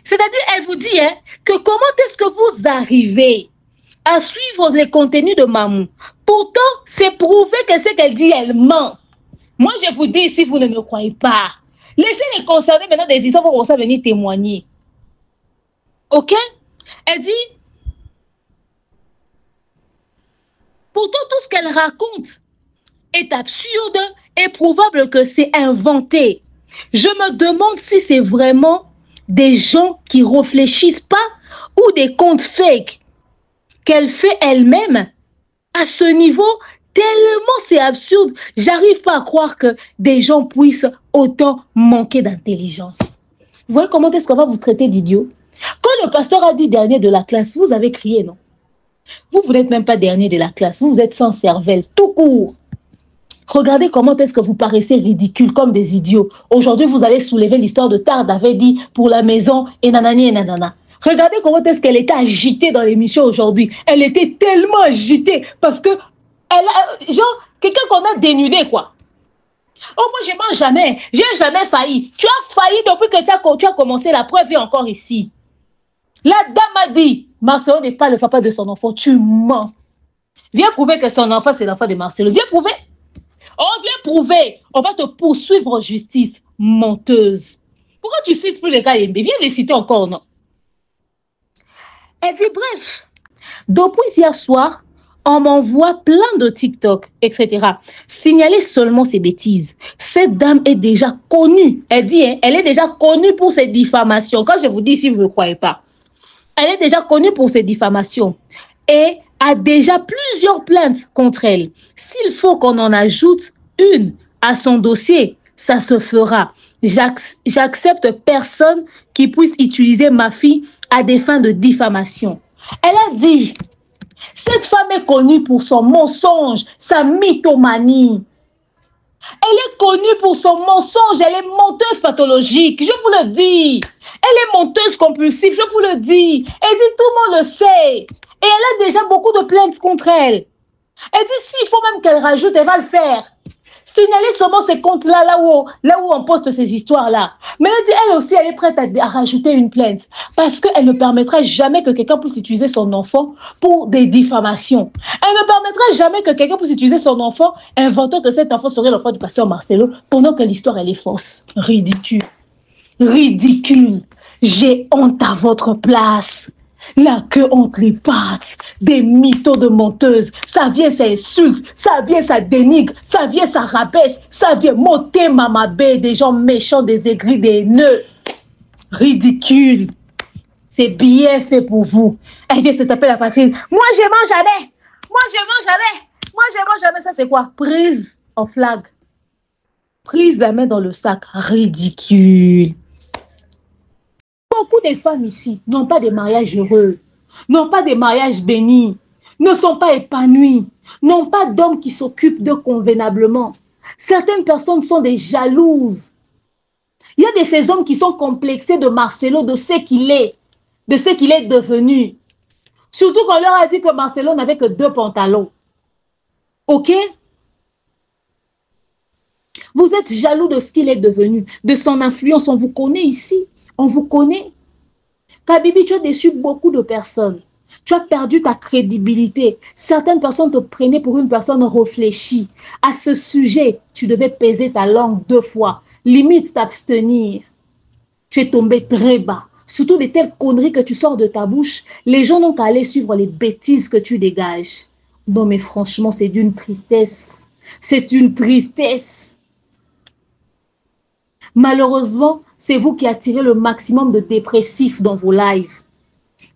C'est-à-dire, elle vous dit que comment est-ce que vous arrivez à suivre les contenus de Mamou. Pourtant, c'est prouvé que ce qu'elle dit, elle ment. Moi, je vous dis, si vous ne me croyez pas, laissez les concernés maintenant des histoires pour ça venir témoigner. Ok? Elle dit, pourtant, tout ce qu'elle raconte est absurde et probable que c'est inventé. Je me demande si c'est vraiment des gens qui réfléchissent pas ou des comptes fake qu'elle fait elle-même. À ce niveau, tellement c'est absurde, j'arrive pas à croire que des gens puissent autant manquer d'intelligence. Vous voyez comment est-ce qu'on va vous traiter d'idiot? Quand le pasteur a dit dernier de la classe, vous avez crié, non? Vous n'êtes même pas dernier de la classe, vous êtes sans cervelle, tout court. Regardez comment est-ce que vous paraissez ridicule comme des idiots. Aujourd'hui, vous allez soulever l'histoire de Tard avait dit pour la maison et nanani et nanana. Regardez comment est-ce qu'elle était agitée dans l'émission aujourd'hui. Elle était tellement agitée parce que elle a, genre, quelqu'un qu'on a dénudé, quoi. Oh, moi, je mens jamais. J'ai jamais failli. Tu as failli depuis que tu as commencé. La preuve est encore ici. La dame a dit, Marcelo n'est pas le papa de son enfant. Tu mens. Viens prouver que son enfant, c'est l'enfant de Marcelo. Viens prouver. On vient prouver. On va te poursuivre en justice. Menteuse. Pourquoi tu cites plus les gars Yembe? Viens les citer encore, non? Elle dit, bref. Depuis hier soir, on m'envoie plein de TikTok, etc. Signalez seulement ces bêtises. Cette dame est déjà connue. Elle dit, hein, elle est déjà connue pour ses diffamations. Quand je vous dis, si vous ne croyez pas, elle est déjà connue pour ses diffamations. Et a déjà plusieurs plaintes contre elle. S'il faut qu'on en ajoute une à son dossier, ça se fera. J'accepte personne qui puisse utiliser ma fille à des fins de diffamation. Elle a dit, cette femme est connue pour son mensonge, sa mythomanie. Elle est connue pour son mensonge, elle est menteuse pathologique, je vous le dis. Elle est menteuse compulsive, je vous le dis. Elle dit, tout le monde le sait. Et elle a déjà beaucoup de plaintes contre elle. Elle dit, s'il faut même qu'elle rajoute, elle va le faire. Signalez seulement ces comptes-là, là où on poste ces histoires-là. Mais elle dit, elle aussi, elle est prête à rajouter une plainte. Parce qu'elle ne permettra jamais que quelqu'un puisse utiliser son enfant pour des diffamations. Elle ne permettra jamais que quelqu'un puisse utiliser son enfant, inventant que cet enfant serait l'enfant du pasteur Marcelo, pendant que l'histoire, elle est fausse. Ridicule. Ridicule. J'ai honte à votre place. La queue entre les pattes, des mythos de menteuses, ça vient, ça insulte, ça vient, ça dénigre, ça vient, ça rabaisse, ça vient monter mamabé, des gens méchants, des aigris, des haineux. Ridicule. C'est bien fait pour vous. Elle vient se taper la poitrine. Moi, je mange jamais. Moi, je mange jamais. Moi, je mange jamais. Ça, c'est quoi? Prise en flag. Prise la main dans le sac. Ridicule. Beaucoup de femmes ici n'ont pas de mariages heureux, n'ont pas de mariages bénis, ne sont pas épanouies, n'ont pas d'hommes qui s'occupent d'eux convenablement. Certaines personnes sont des jalouses. Il y a de ces hommes qui sont complexés de Marcelo, de ce qu'il est devenu. Surtout qu'on leur a dit que Marcelo n'avait que 2 pantalons. Ok? Vous êtes jaloux de ce qu'il est devenu, de son influence. On vous connaît ici. On vous connaît. Kabibi, tu as déçu beaucoup de personnes. Tu as perdu ta crédibilité. Certaines personnes te prenaient pour une personne réfléchie. À ce sujet, tu devais peser ta langue 2 fois. Limite t'abstenir. Tu es tombé très bas. Surtout de telles conneries que tu sors de ta bouche. Les gens n'ont qu'à aller suivre les bêtises que tu dégages. Non mais franchement, c'est d'une tristesse. C'est une tristesse. Malheureusement, c'est vous qui attirez le maximum de dépressifs dans vos lives.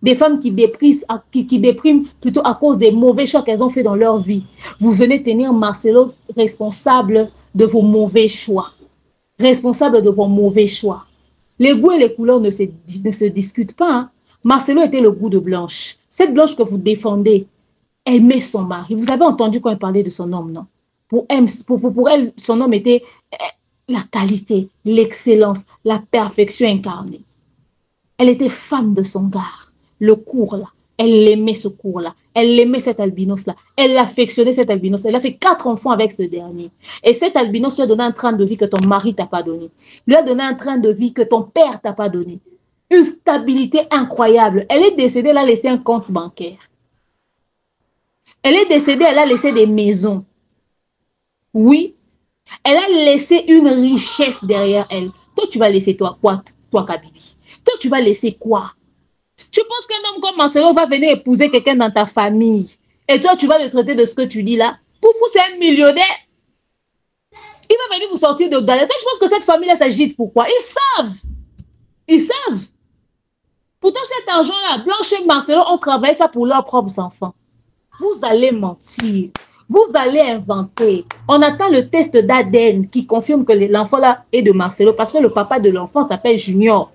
Des femmes qui dépriment plutôt à cause des mauvais choix qu'elles ont fait dans leur vie. Vous venez tenir Marcelo responsable de vos mauvais choix. Responsable de vos mauvais choix. Les goûts et les couleurs ne se discutent pas. Hein. Marcelo était le goût de Blanche. Cette Blanche que vous défendez aimait son mari. Vous avez entendu quand elle parlait de son homme, non? Pour elle, son homme était la qualité, l'excellence, la perfection incarnée. Elle était fan de son gars, le cours là. Elle aimait ce cours là. Elle aimait cet albinos là. Elle affectionnait cet albinos. Elle a fait 4 enfants avec ce dernier. Et cet albinos lui a donné un train de vie que ton mari t'a pas donné. Lui a donné un train de vie que ton père t'a pas donné. Une stabilité incroyable. Elle est décédée, elle a laissé un compte bancaire. Elle est décédée, elle a laissé des maisons. Oui. Elle a laissé une richesse derrière elle. Toi, tu vas laisser toi quoi, toi, Kabibi? Toi, tu vas laisser quoi? Tu penses qu'un homme comme Marcelo va venir épouser quelqu'un dans ta famille et toi, tu vas le traiter de ce que tu dis là? Pour vous, c'est un millionnaire. Il va venir vous sortir de galère. Toi, je pense que cette famille-là s'agite. Pourquoi? Ils savent. Ils savent. Pourtant, cet argent-là, Blanche et Marcelo ont travaillé ça pour leurs propres enfants. Vous allez mentir. Vous allez inventer. On attend le test d'ADN qui confirme que l'enfant là est de Marcelo parce que le papa de l'enfant s'appelle Junior.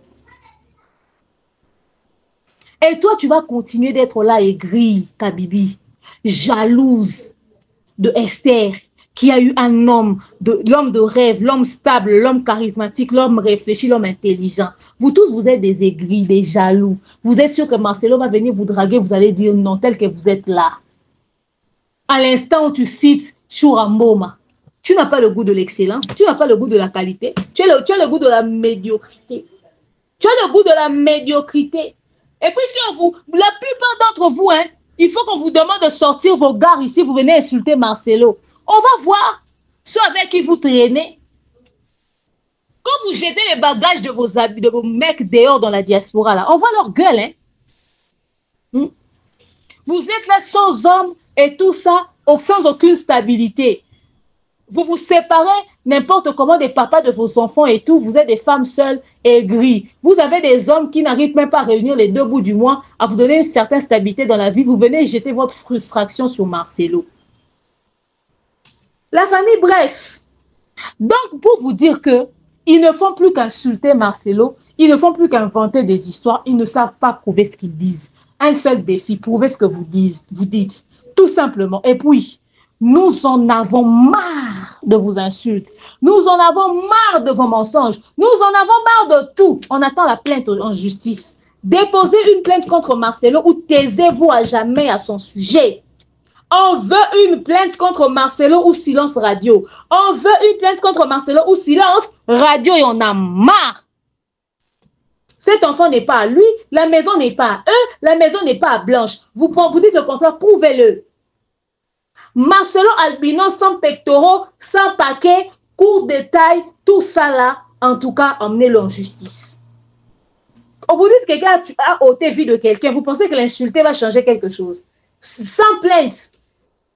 Et toi, tu vas continuer d'être là aigrie, Kabibi, jalouse de Esther, qui a eu un homme, l'homme de rêve, l'homme stable, l'homme charismatique, l'homme réfléchi, l'homme intelligent. Vous tous, vous êtes des aigris, des jaloux. Vous êtes sûr que Marcelo va venir vous draguer, vous allez dire non, tel que vous êtes là. À l'instant où tu cites Chouramboma, tu n'as pas le goût de l'excellence, tu n'as pas le goût de la qualité, tu as le goût de la médiocrité. Tu as le goût de la médiocrité. Et puis sur vous, la plupart d'entre vous, hein, il faut qu'on vous demande de sortir vos gares ici, vous venez insulter Marcelo. On va voir ceux avec qui vous traînez. Quand vous jetez les bagages de vos mecs dehors dans la diaspora, là, on voit leur gueule. Hein. Vous êtes là sans hommes et tout ça, sans aucune stabilité. Vous vous séparez n'importe comment des papas de vos enfants et tout. Vous êtes des femmes seules et gris. Vous avez des hommes qui n'arrivent même pas à réunir les 2 bouts du mois, à vous donner une certaine stabilité dans la vie. Vous venez jeter votre frustration sur Marcelo. La famille, bref. Donc, pour vous dire que ils ne font plus qu'insulter Marcelo, ils ne font plus qu'inventer des histoires, ils ne savent pas prouver ce qu'ils disent. Un seul défi, prouvez ce que vous dites. Tout simplement. Et puis, nous en avons marre de vos insultes. Nous en avons marre de vos mensonges. Nous en avons marre de tout. On attend la plainte en justice. Déposez une plainte contre Marcelo ou taisez-vous à jamais à son sujet. On veut une plainte contre Marcelo ou silence radio. On veut une plainte contre Marcelo ou silence radio et on a marre. Cet enfant n'est pas à lui, la maison n'est pas à eux, la maison n'est pas à Blanche. Vous dites le contraire, prouvez-le. Marcelo Albino sans pectoraux, sans paquet, court de taille, tout ça là, en tout cas, emmenez-le en justice. On vous dit que quelqu'un a ôté vie de quelqu'un, vous pensez que l'insulter va changer quelque chose. Sans plainte,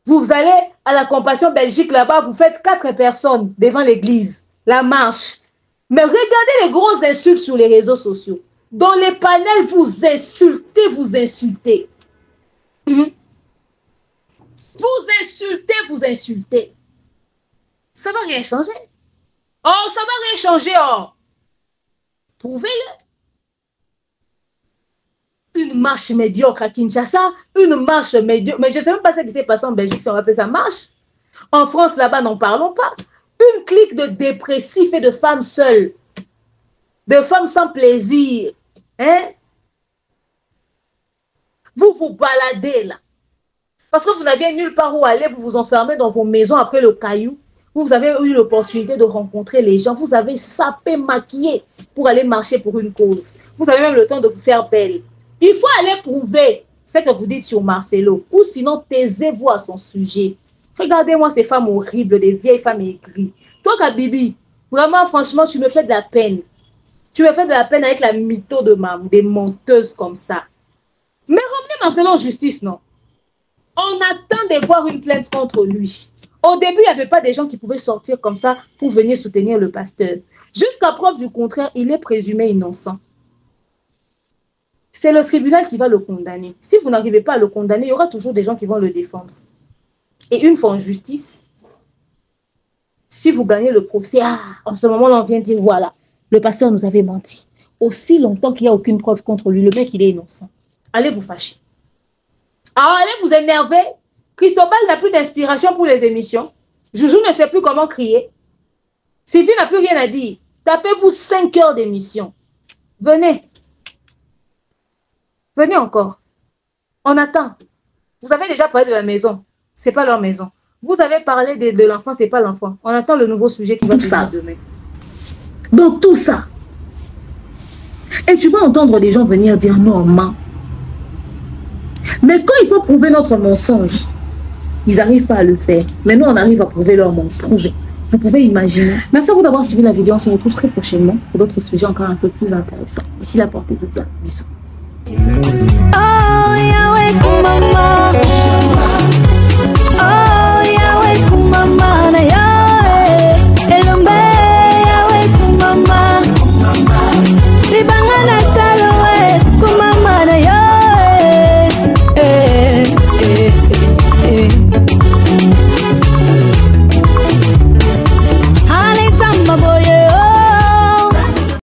vous allez à la Compassion Belgique là-bas, vous faites 4 personnes devant l'église, la marche. Mais regardez les grosses insultes sur les réseaux sociaux. Dans les panels, vous insultez, vous insultez. Vous insultez. Ça ne va rien changer. Oh, ça ne va rien changer. Oh. Prouvez-le. Une marche médiocre à Kinshasa, une marche médiocre. Mais je ne sais même pas ce qui s'est passé en Belgique si on appelle ça marche. En France, là-bas, n'en parlons pas. Une clique de dépressifs et de femmes seules. De femmes sans plaisir. Hein? Vous vous baladez là. Parce que vous n'aviez nulle part où aller, vous vous enfermez dans vos maisons après le caillou. Vous avez eu l'opportunité de rencontrer les gens. Vous avez sapé, maquillé pour aller marcher pour une cause. Vous avez même le temps de vous faire belle. Il faut aller prouver ce que vous dites sur Marcelo. Ou sinon, taisez-vous à son sujet. Regardez-moi ces femmes horribles, des vieilles femmes aigries. Toi, Kabibi, vraiment, franchement, tu me fais de la peine. Tu me fais de la peine avec la mytho des menteuses comme ça. Mais revenez Marcelo en justice, non? On attend de voir une plainte contre lui. Au début, il n'y avait pas des gens qui pouvaient sortir comme ça pour venir soutenir le pasteur. Jusqu'à preuve du contraire, il est présumé innocent. C'est le tribunal qui va le condamner. Si vous n'arrivez pas à le condamner, il y aura toujours des gens qui vont le défendre. Et une fois en justice, si vous gagnez le procès, en ce moment-là, on vient dire, voilà, le pasteur nous avait menti. Aussi longtemps qu'il n'y a aucune preuve contre lui, le mec, il est innocent. Allez vous fâcher. Allez vous énerver. Cristobal n'a plus d'inspiration pour les émissions. Joujou ne sait plus comment crier. Sylvie n'a plus rien à dire. Tapez-vous 5 heures d'émission. Venez. Venez encore. On attend. Vous avez déjà parlé de la maison. Ce n'est pas leur maison. Vous avez parlé de l'enfant, ce n'est pas l'enfant. On attend le nouveau sujet qui va venir demain. Donc tout ça. Et tu vas entendre les gens venir dire non, man. Mais quand il faut prouver notre mensonge, ils n'arrivent pas à le faire. Mais nous, on arrive à prouver leur mensonge. Vous pouvez imaginer. Merci à vous d'avoir suivi la vidéo. On se retrouve très prochainement pour d'autres sujets encore un peu plus intéressants. D'ici là, portez-vous bien. Bisous. Oh, Yahweh,